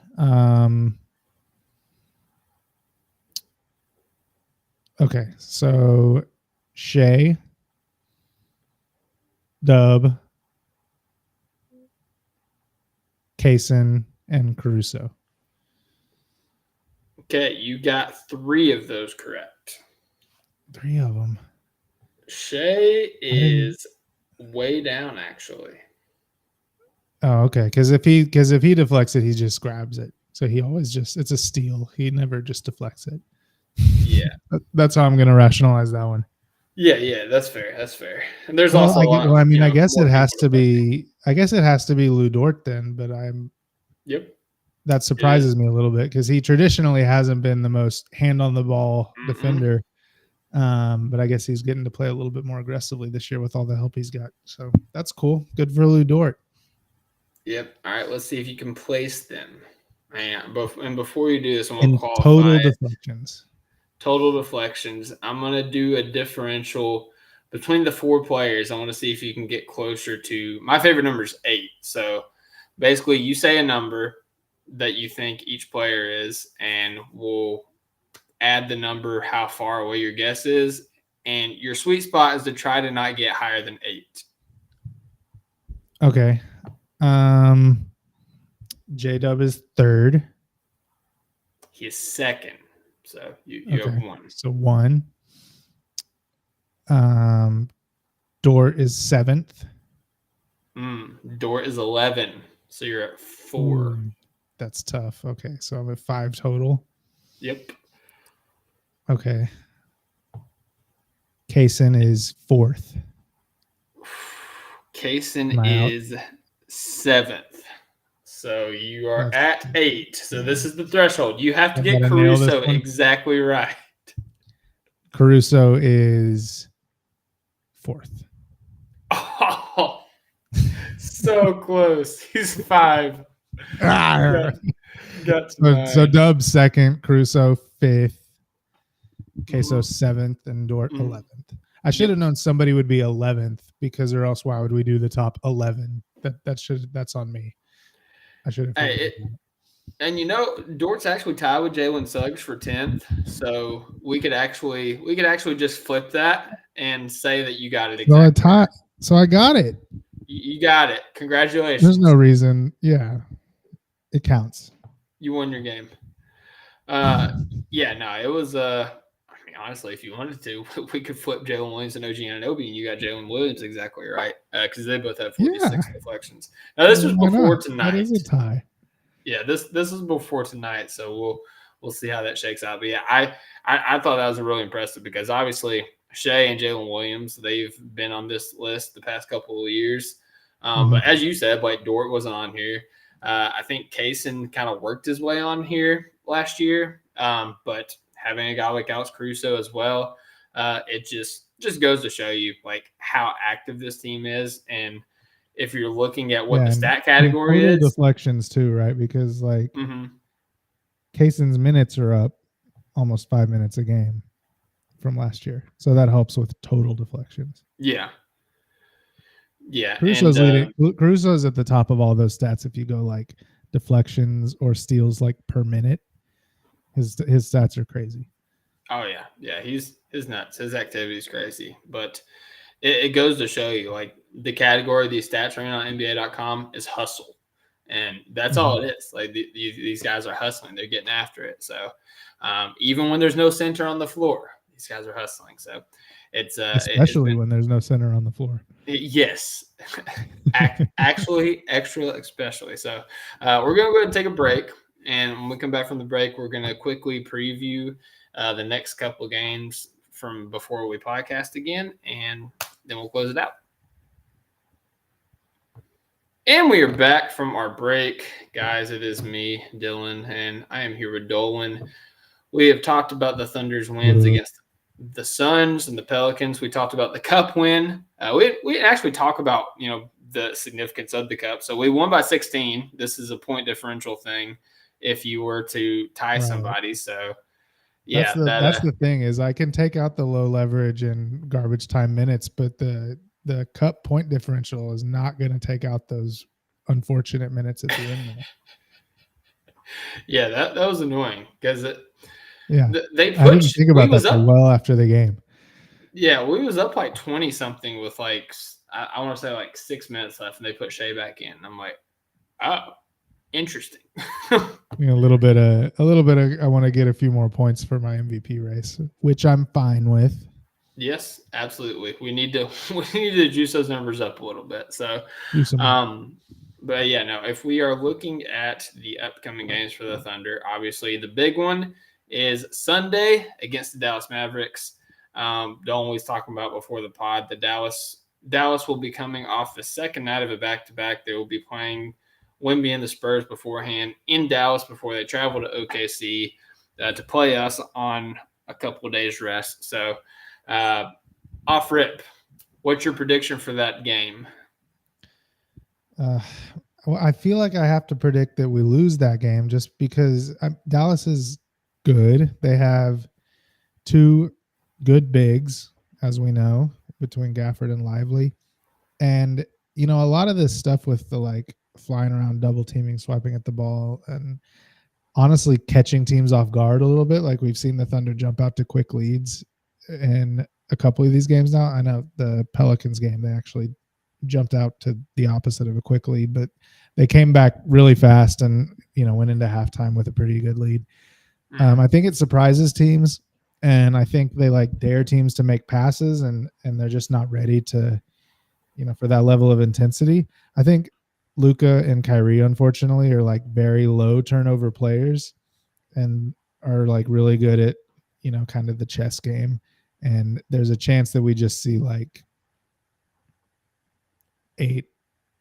Okay, so Shea, Dub, Kaysen, and Caruso. Okay, you got 3 of those correct. 3 of them. Shea is way down, actually. Oh, okay. Because if he deflects it, he just grabs it. So he always it's a steal. He never just deflects it. Yeah, that's how I'm going to rationalize that one. Yeah, that's fair. And there's also a lot. I guess it has to be. I guess it has to be Lou Dort then. But Yep. That surprises me a little bit because he traditionally hasn't been the most hand on the ball defender. But I guess he's getting to play a little bit more aggressively this year with all the help he's got. So that's cool. Good for Lou Dort. Yep. All right. Let's see if you can place them. And before you do this, I'm going to qualify total deflections. Total deflections. I'm going to do a differential between the 4 players. I want to see if you can get closer to my favorite number is 8. So basically you say a number that you think each player is, and we'll add the number how far away your guess is. And your sweet spot is to try to not get higher than 8. Okay. J-Dub is 3rd. He is 2nd. So you have 1. So 1. Dort is 7th. Dort is 11. So you're at 4. That's tough. Okay. So I'm at 5 total. Yep. Okay. Kaysen is 4th. Kaysen is 7th. So you are at 8. So this is the threshold. You have to get Caruso exactly right. Caruso is 4th. Oh, so close. He's 5. Got so Dub's 2nd, Caruso 5th, Queso 7th, and Dort 11th. I should have known somebody would be 11th because, or else why would we do the top 11? That's on me. I should have. And Dort's actually tied with Jalen Suggs for 10th, so we could actually just flip that and say that you got it exactly. So I got it. You got it. Congratulations. There's no reason. Yeah, it counts. You won your game. It was. Honestly, if you wanted to, we could flip Jaylen Williams and OG Anunoby, and you got Jaylen Williams exactly right because they both had 46 deflections. Now this was before tonight. That is a tie. Yeah, this is before tonight, so we'll see how that shakes out. But yeah, I thought that was really impressive because obviously Shea and Jaylen Williams, they've been on this list the past couple of years. But as you said, like Dort wasn't on here. I think Kaysen kind of worked his way on here last year, but having a guy like Alex Caruso as well, it just goes to show you like how active this team is. And if you're looking at what the stat category is, deflections too, right? Because like Kaysen's minutes are up almost 5 minutes a game from last year, so that helps with total deflections. Yeah. Caruso's at the top of all those stats. If you go like deflections or steals like per minute, his stats are crazy. Oh yeah, he's nuts. His activity is crazy, but it goes to show you like the category of these stats right now on NBA.com is hustle, and that's all it is. Like these guys are hustling; they're getting after it. So even when there's no center on the floor, these guys are hustling. So it's especially when there's no center on the floor. Yes, actually, especially. So we're gonna go ahead and take a break. And when we come back from the break, we're going to quickly preview the next couple of games from before we podcast again, and then we'll close it out. And we are back from our break. Guys, it is me, Dylan, and I am here with Dolan. We have talked about the Thunder's wins against the Suns and the Pelicans. We talked about the Cup win. We actually talk about, the significance of the Cup. So we won by 16. This is a point differential thing if you were to tie somebody. So, yeah. That's the thing is I can take out the low leverage and garbage time minutes, but the Cup point differential is not going to take out those unfortunate minutes at the end there. Yeah, that was annoying because they pushed. I didn't think about that well after the game. Yeah, we was up like 20 something with like I want to say like 6 minutes left, and they put Shea back in. I'm like, oh, interesting. A little bit of I want to get a few more points for my MVP race, which I'm fine with. Yes, absolutely. We need to juice those numbers up a little bit. So, but yeah, no. If we are looking at the upcoming games for the Thunder, obviously the big one is Sunday against the Dallas Mavericks. Dolan was talking about before the pod. The Dallas will be coming off the second night of a back-to-back. They will be playing Wemby and the Spurs beforehand in Dallas before they travel to OKC to play us on a couple of days rest. So, off rip, what's your prediction for that game? Well, I feel like I have to predict that we lose that game just because Dallas is good. They have 2 good bigs, as we know, between Gafford and Lively. And, a lot of this stuff with the like flying around, double teaming, swiping at the ball, and honestly catching teams off guard a little bit. Like we've seen the Thunder jump out to quick leads in a couple of these games now. I know the Pelicans game, they actually jumped out to the opposite of a quick lead, but they came back really fast and, went into halftime with a pretty good lead. I think it surprises teams, and I think they like dare teams to make passes and they're just not ready to, for that level of intensity. I think Luka and Kyrie, unfortunately, are like very low turnover players and are like really good at, kind of the chess game And there's a chance that we just see like 8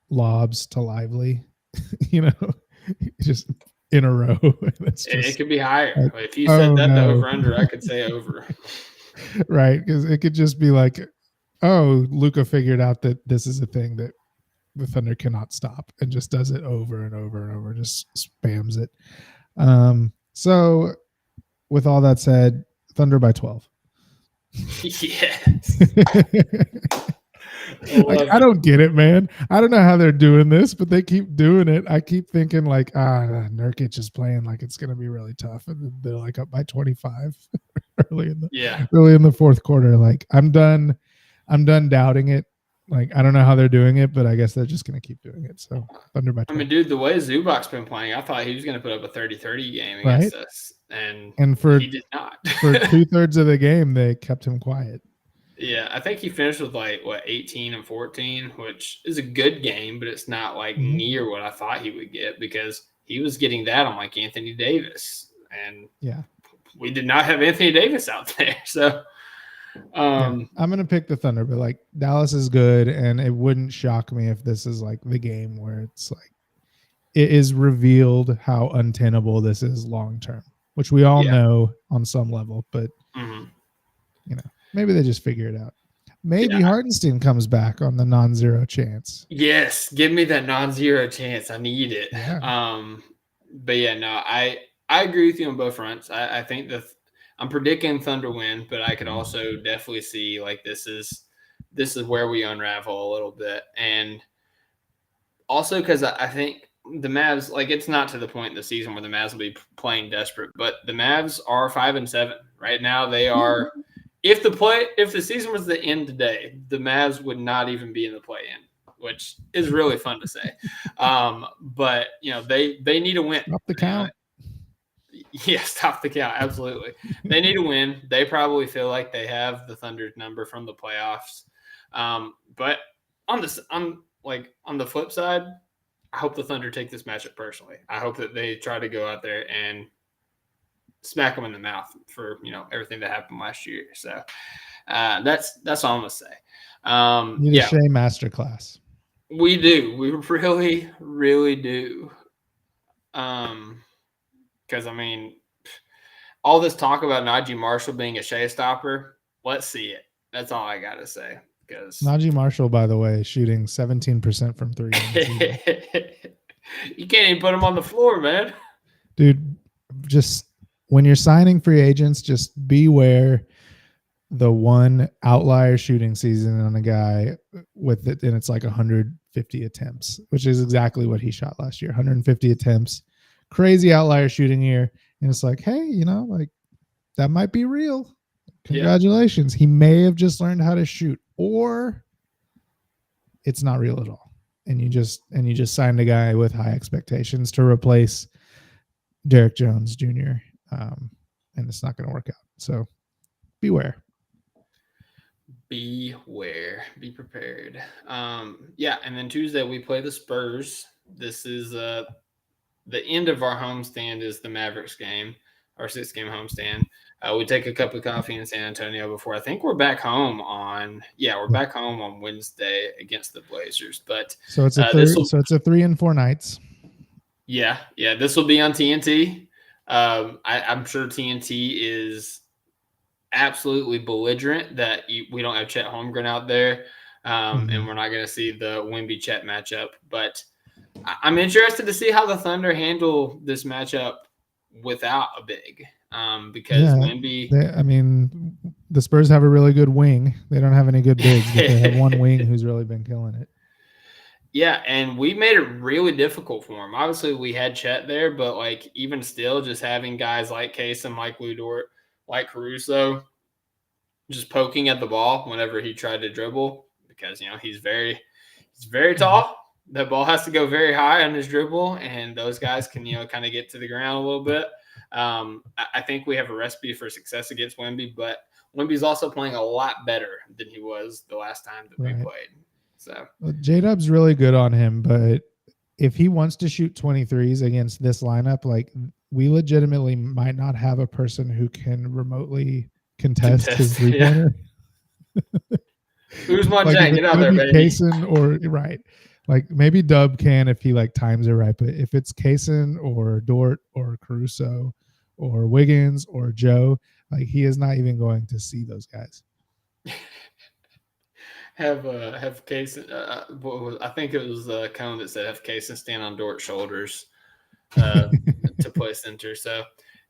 lobs to Lively, just in a row. It could be higher. like, if you said that the no. over-under, I could say over. Right, because it could just be like, oh, Luka figured out that this is a thing that the Thunder cannot stop and just does it over and over and over, just spams it. So with all that said, Thunder by 12. Yes. Like, I don't get it, man. I don't know how they're doing this, but they keep doing it. I keep thinking like, Nurkic is playing like it's going to be really tough, and they're like up by 25 early in the fourth quarter. Like, I'm done doubting it. Like, I don't know how they're doing it, but I guess they're just going to keep doing it. So Thunder by 12. I mean, dude, the way Zubac's been playing, I thought he was going to put up a 30-30 game against us, and he did not. For 2/3 of the game, they kept him quiet. Yeah, I think he finished with 18 and 14, which is a good game, but it's not near what I thought he would get, because he was getting that on Anthony Davis, and we did not have Anthony Davis out there. So I'm gonna pick the Thunder, but Dallas is good, and it wouldn't shock me if this is the game where it's it is revealed how untenable this is long term, which we all know on some level, but maybe they just figure it out. Maybe Hartenstein comes back on the non-zero chance. Yes, give me that non-zero chance. I need it. Yeah. But yeah, no, I agree with you on both fronts. I think I'm predicting Thunder win, but I could also definitely see this is where we unravel a little bit, and also because I think the Mavs, it's not to the point in the season where the Mavs will be playing desperate, but the Mavs are 5-7 right now. They are. If the season was to end today, the Mavs would not even be in the play-in, which is really fun to say. But they need a win. Stop the count. Stop the count. Absolutely, they need a win. They probably feel like they have the Thunder's number from the playoffs. But on the flip side, I hope the Thunder take this matchup personally. I hope that they try to go out there and smack them in the mouth for everything that happened last year. So that's all I'm gonna say. Need a Shea masterclass. We do. We really, really do. Because all this talk about Najee Marshall being a Shea stopper, let's see it. That's all I gotta say. Because Najee Marshall, by the way, shooting 17% from 3. You can't even put him on the floor, man. Dude, just when you're signing free agents, just beware the one outlier shooting season on a guy with it, and it's 150 attempts, which is exactly what he shot last year. 150 attempts, crazy outlier shooting year, and it's hey, that might be real. Congratulations. He may have just learned how to shoot, or it's not real at all. And you just signed a guy with high expectations to replace Derek Jones Jr. And it's not going to work out. So beware. Be prepared. And then Tuesday we play the Spurs. This is the end of our homestand is the Mavericks game, our 6-game homestand. We take a cup of coffee in San Antonio before I think we're back home on Wednesday against the Blazers. But so it's a 3 and 4 nights. Yeah, this will be on TNT. I'm sure TNT is absolutely belligerent that we don't have Chet Holmgren out there, and we're not going to see the Wemby-Chet matchup. But I'm interested to see how the Thunder handle this matchup without a big, because Wemby. The Spurs have a really good wing. They don't have any good bigs, but they have one wing who's really been killing it. Yeah, and we made it really difficult for him. Obviously, we had Chet there, but even still, just having guys like Kasem, like Lou Dort, like Caruso, just poking at the ball whenever he tried to dribble, because he's very tall. That ball has to go very high on his dribble, and those guys can kind of get to the ground a little bit. I think we have a recipe for success against Wemby, but Wemby's also playing a lot better than he was the last time that we played. So J-Dub's really good on him, but if he wants to shoot 23s against this lineup, we legitimately might not have a person who can remotely contest his three-pointer. Uzman Like Jang, get out there, baby. Kaysen or right. Like maybe Dub can if he like times it right, but if it's Kaysen or Dort or Caruso or Wiggins or Joe, like he is not even going to see those guys. Have Kaysen. I think it was Cone that said have Kaysen stand on Dort's shoulders to play center. So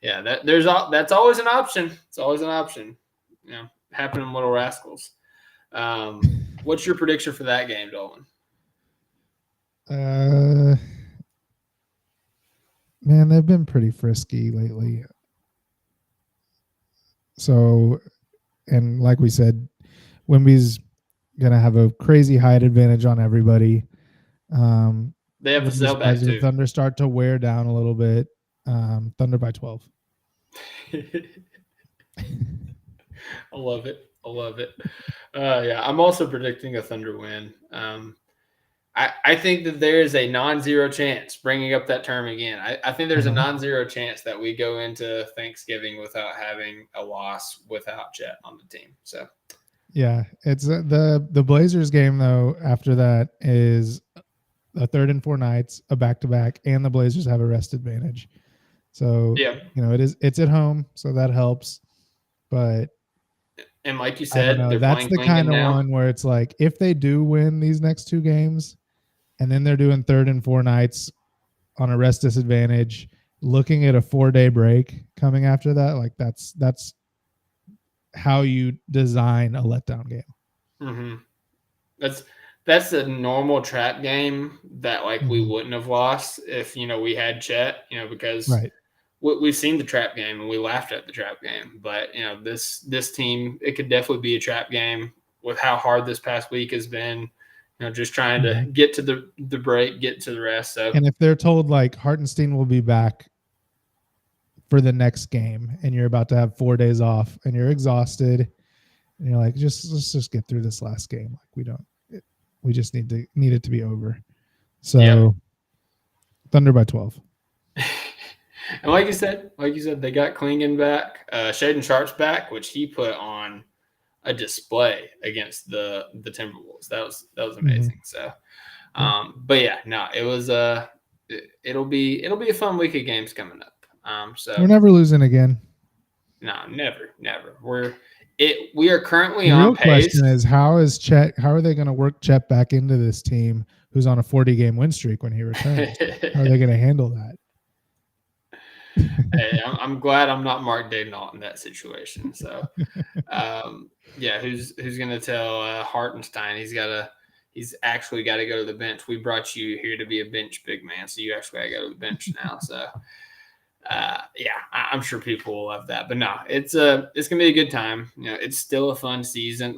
yeah, that's always an option. It's always an option. You know, happening Little Rascals. What's your prediction for that game, Dolan? Man, they've been pretty frisky lately. So, and like we said, Wemby's gonna have a crazy height advantage on everybody. They have to sell back too. The Thunder start to wear down a little bit. Thunder by 12. I love it. Yeah, I'm also predicting a Thunder win. I think that there is a non-zero chance, bringing up that term again. I think there's a non-zero chance that we go into Thanksgiving without having a loss without Chet on the team. So, yeah, it's the Blazers game though. After that is a 3rd and 4 nights, a back-to-back, and the Blazers have a rest advantage. So, yeah, it's at home, so that helps. But and like you said, that's the kind of one where it's like if they do win these next 2 games. And then they're doing 3rd and 4 nights on a rest disadvantage, looking at a 4-day break coming after that. Like that's how you design a letdown game. Mm-hmm. That's a normal trap game that we wouldn't have lost if, we had Chet, because we've seen the trap game and we laughed at the trap game. But, this team, it could definitely be a trap game with how hard this past week has been. Just trying to get to the break, get to the rest. So, and if they're told Hartenstein will be back for the next game, and you're about to have 4 days off, and you're exhausted, and you're like, let's just get through this last game. We just need it to be over. So, Thunder by 12. And like you said, they got Klingon back, Shaedon Sharp's back, which he put on a display against the Timberwolves. That was amazing. So, but yeah, no, it was it'll be a fun week of games coming up. So we're never losing again. No, never. We are currently on pace. The real question is how are they going to work Chet back into this team who's on a 40-game win streak when he returns? How are they going to handle that? Hey, I'm glad I'm not Mark Daignault in that situation. So, yeah, who's going to tell Hartenstein he's actually got to go to the bench? We brought you here to be a bench big man, so you actually got to go to the bench now. So, yeah, I'm sure people will love that. But no, it's gonna be a good time. It's still a fun season.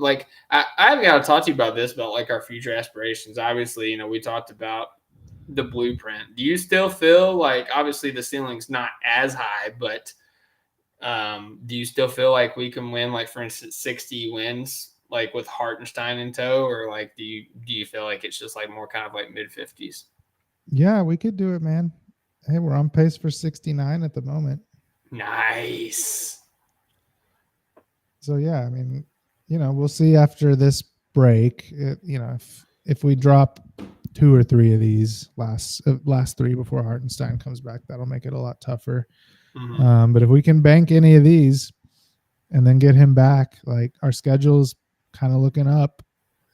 I've got to talk to you about this, about our future aspirations. Obviously, we talked about the blueprint. Do you still feel obviously the ceiling's not as high, but do you still feel like we can win, for instance, 60 wins, with Hartenstein in tow, or do you feel like it's just more kind of mid 50s? Yeah, we could do it, man. Hey, we're on pace for 69 at the moment. Nice. So yeah, I mean, we'll see after this break. If we drop 2 or 3 of these last 3 before Hartenstein comes back, that'll make it a lot tougher. Mm-hmm. But if we can bank any of these and then get him back, our schedule's kind of looking up.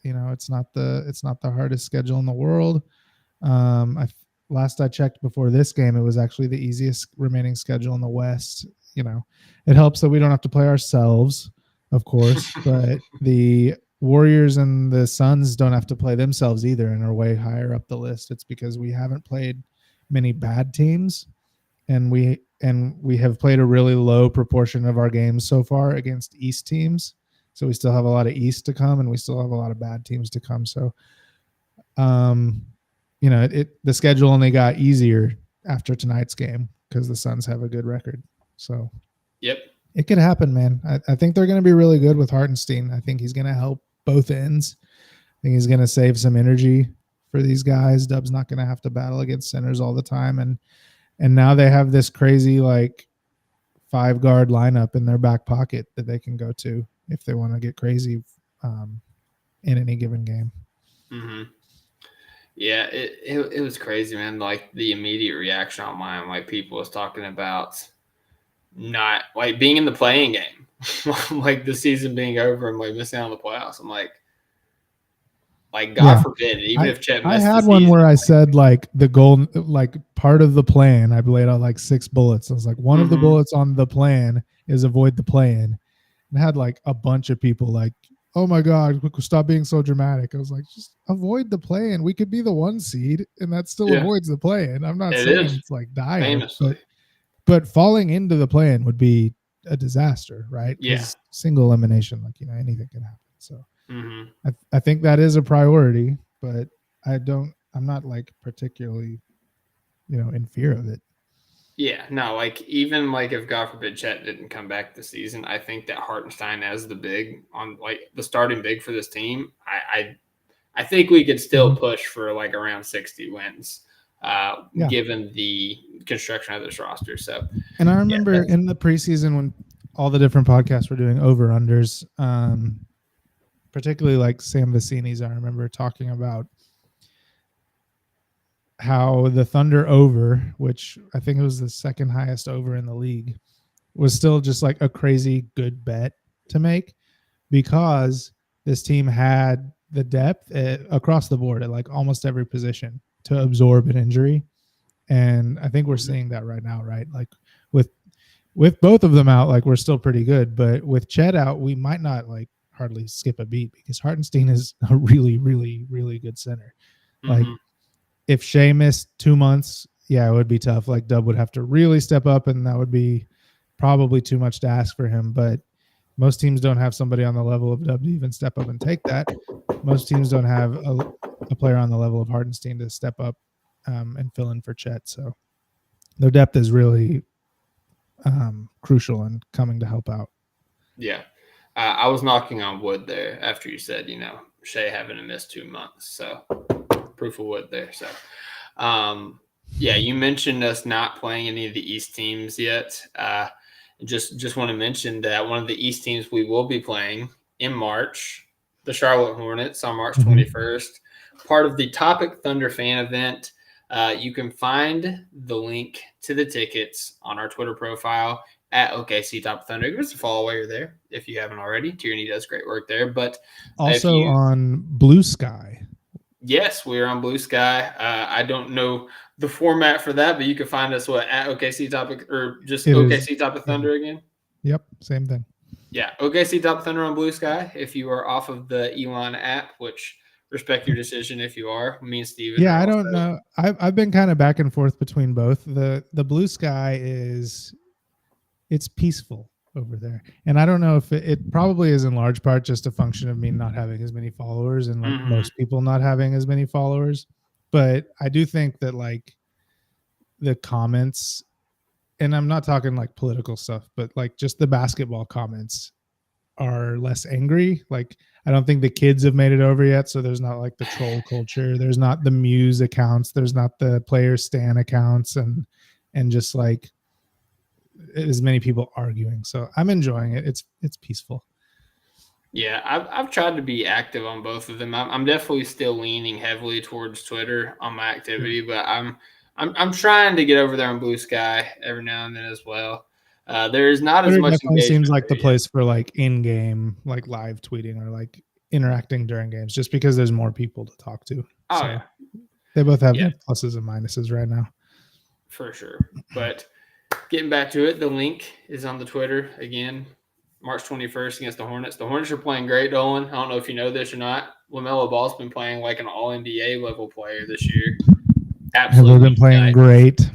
It's not the hardest schedule in the world. Last I checked before this game, it was actually the easiest remaining schedule in the West. It helps that we don't have to play ourselves, of course, but the Warriors and the Suns don't have to play themselves either and are way higher up the list. It's because we haven't played many bad teams, and we have played a really low proportion of our games so far against East teams. So we still have a lot of East to come, and we still have a lot of bad teams to come. So, the schedule only got easier after tonight's game because the Suns have a good record. So, yep, it could happen, man. I think they're going to be really good with Hartenstein. I think he's going to help both ends. I think he's going to save some energy for these guys. Dub's not going to have to battle against centers all the time. And now they have this crazy 5-guard lineup in their back pocket that they can go to if they want to get crazy in any given game. Mm-hmm. Yeah, it was crazy, man. Like the immediate reaction on mine, like people was talking about not like being in the playing game, like the season being over and like missing out on the playoffs. I'm like God forbid, even if Chet missed I had the one season, where I said like the goal, like part of the plan. I laid out like 6 bullets. I was like, one of the bullets on the plan is avoid the play-in, and I had like a bunch of people like, oh my God, stop being so dramatic. I was like, just avoid the play-in. We could be the 1 seed, and that still avoids the play-in. I'm not saying it's like dire, famously. but falling into the play-in would be a disaster, right? Yeah. Single elimination, like, anything can happen. So I think that is a priority, but I'm not like particularly, in fear of it. Yeah, no, like even like if God forbid Chet didn't come back this season, I think that Hartenstein as the big on like the starting big for this team, I think we could still push for like around 60 wins, given the construction of this roster. So, and I remember in the preseason when all the different podcasts were doing over-unders, particularly like Sam Vecini's, I remember talking about how the Thunder over, which I think it was the second highest over in the league, was still just like a crazy good bet to make because this team had the depth across the board at like almost every position to absorb an injury. And I think we're seeing that right now, right? Like with both of them out, like we're still pretty good, but with Chet out, we might not like hardly skip a beat because Hartenstein is a really, really, really good center. Like if Shea missed 2 months, it would be tough. Like Dub would have to really step up, and that would be probably too much to ask for him. But most teams don't have somebody on the level of Dub to even step up and take that. Most teams don't have a player on the level of Hartenstein to step up and fill in for Chet. So their depth is really crucial and coming to help out. Yeah. I was knocking on wood there after you said, Shea having to miss 2 months. So proof of wood there. So, you mentioned us not playing any of the East teams yet. Just want to mention that one of the East teams we will be playing in March, the Charlotte Hornets on March 21st, part of the Topic Thunder fan event. You can find the link to the tickets on our Twitter profile at OKC Top Thunder. Give us a follow while you're there if you haven't already. Tierney does great work there. But also on Blue Sky. Yes, we are on Blue Sky. I don't know the format for that, but you can find us at OKC Topic or just OKC Topic Thunder again. Yep, same thing. Yeah, OKC Top Thunder on Blue Sky. If you are off of the Elon app, which respect your decision if you are. Me and Steven. Yeah, I don't know. I've been kind of back and forth between both. The Blue Sky it's peaceful over there, and I don't know if it probably is in large part just a function of me not having as many followers and like most people not having as many followers. But I do think that like the comments, and I'm not talking like political stuff, but like just the basketball comments are less angry. Like I don't think the kids have made it over yet, so there's not like the troll culture. There's not the Muse accounts. There's not the player stan accounts, and just like as many people arguing. So I'm enjoying it. It's peaceful. Yeah, I've tried to be active on both of them. I'm definitely still leaning heavily towards Twitter on my activity, but I'm trying to get over there on Blue Sky every now and then as well. There's not as much. Definitely seems like the place for like in-game, like live tweeting or like interacting during games, just because there's more people to talk to. Oh, so yeah. They both have pluses and minuses right now. For sure. But getting back to it, the link is on the Twitter again. March 21st against the Hornets. The Hornets are playing great, Dolan. I don't know if you know this or not. LaMelo Ball's been playing like an all-NBA level player this year. Absolutely. Have they been playing great?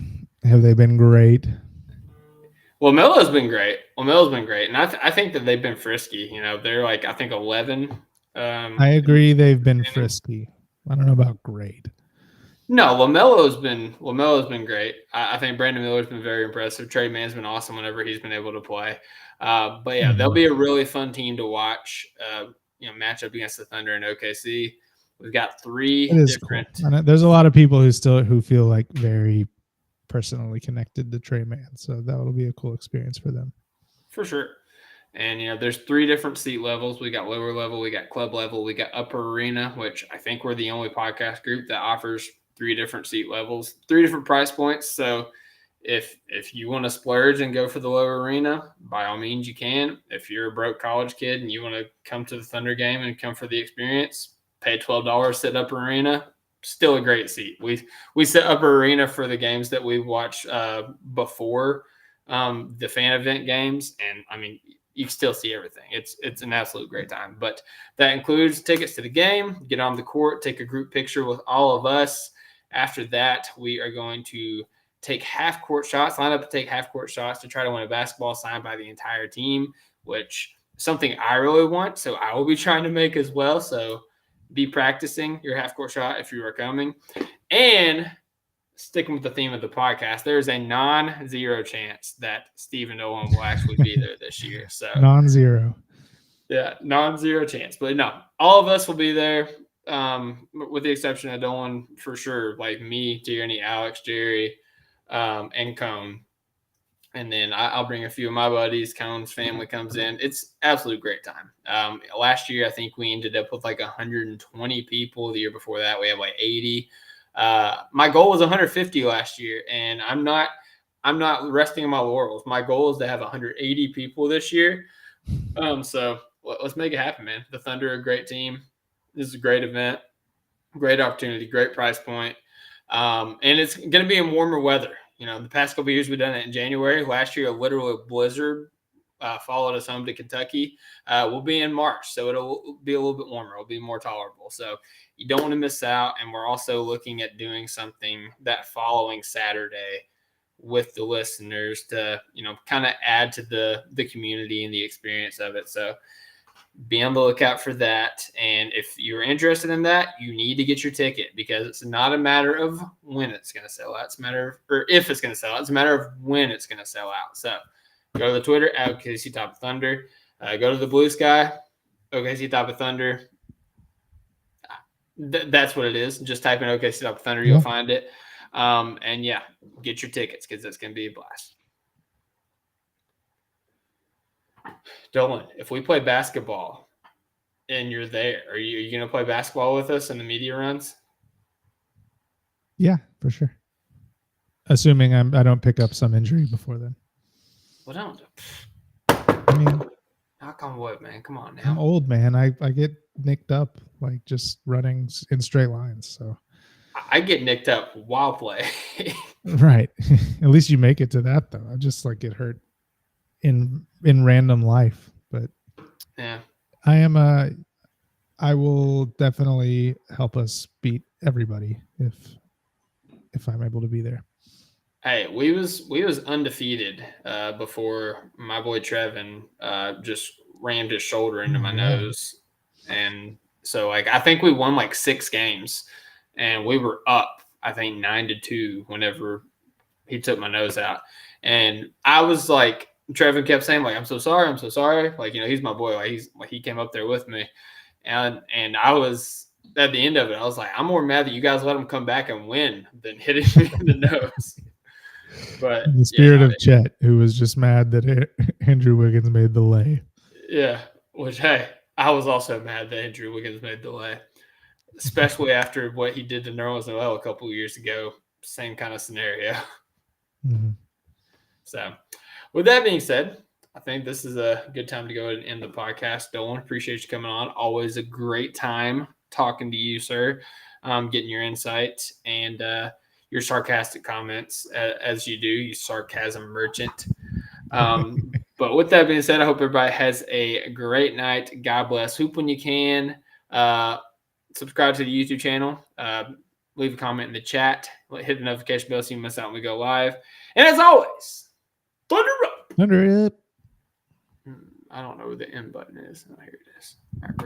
Have they been great? Well, Melo's been great. And I think that they've been frisky. They're like, I think 11. I agree they've been frisky. I don't know about great. No, LaMelo's been great. I think Brandon Miller's been very impressive. Trey Mann's been awesome whenever he's been able to play. But yeah, they'll be a really fun team to watch. Match up against the Thunder and OKC. We've got three different. Cool. There's a lot of people who feel like very personally connected to Trey Mann, so that will be a cool experience for them. For sure. And, there's 3 different seat levels. We got lower level, we got club level, we got upper arena, which I think we're the only podcast group that offers 3 different seat levels, 3 different price points. So if you want to splurge and go for the lower arena, by all means you can. If you're a broke college kid and you want to come to the Thunder game and come for the experience, pay $12, sit upper arena, still a great seat. We sit upper arena for the games that we've watched before the fan event games, and I mean, you can still see everything. It's an absolute great time. But that includes tickets to the game, get on the court, take a group picture with all of us. After that, we are going to take half-court shots, line up to take half-court shots to try to win a basketball signed by the entire team, which is something I really want, so I will be trying to make as well. So be practicing your half-court shot if you are coming. And sticking with the theme of the podcast, there's a non-zero chance that Stephen Nolan will actually be there this year. So non-zero. Yeah, non-zero chance. But no, all of us will be there, with the exception of Dolan for sure, like me, Tierney, Alex, Jerry, and Cone. And then I'll bring a few of my buddies. Cone's family comes in. It's absolute great time. Last year, I think we ended up with like 120 people. The year before that, we had like 80. My goal was 150 last year, and I'm not resting on my laurels. My goal is to have 180 people this year. So let's make it happen, man. The Thunder are a great team. This is a great event, great opportunity, great price point. And it's going to be in warmer weather. The past couple of years we've done it in January. Last year, literally a blizzard followed us home to Kentucky. We'll be in March, so it'll be a little bit warmer. It'll be more tolerable. So you don't want to miss out. And we're also looking at doing something that following Saturday with the listeners to, kind of add to the community and the experience of it. So be on the lookout for that. And if you're interested in that, you need to get your ticket, because it's not a matter of when it's going to sell out. It's a matter of, or if it's going to sell out. It's a matter of when it's going to sell out. So go to the Twitter at OKC Top of Thunder. Go to the Blue Sky, OKC Top of Thunder. That's what it is. Just type in OKC Top of Thunder. You'll find it. And yeah, get your tickets, because it's going to be a blast. Dolan, if we play basketball and you're there, are you going to play basketball with us in the media runs? Yeah, for sure. Assuming I don't pick up some injury before then. Well, don't. I mean, knock on wood, man. Come on now. I'm old, man. I get nicked up like just running in straight lines. So I get nicked up while playing. Right. At least you make it to that, though. I just get hurt in random life. But yeah, I will definitely help us beat everybody if I'm able to be there. Hey, we was undefeated before my boy Trevin just rammed his shoulder into my nose. And so I think we won 6 games, and we were up, I think 9-2 whenever he took my nose out. And I was Trevin kept saying I'm so sorry. He's my boy. He came up there with me. And I was at the end of it, I was I'm more mad that you guys let him come back and win than hitting me in the nose. But in the spirit of Chet, who was just mad that Andrew Wiggins made the lay. Yeah, which, hey, I was also mad that Andrew Wiggins made the lay, especially after what he did to Nerlens Noel a couple of years ago. Same kind of scenario. Mm-hmm. So, with that being said, I think this is a good time to go ahead and end the podcast. Dolan, appreciate you coming on. Always a great time talking to you, sir, getting your insight and your sarcastic comments, as you do, you sarcasm merchant. But with that being said, I hope everybody has a great night. God bless. Hoop when you can. Subscribe to the YouTube channel. Leave a comment in the chat. Hit the notification bell so you miss out when we go live. And as always, Thunder up. Thunder up. I don't know where the end button is. Oh, here it is. All right,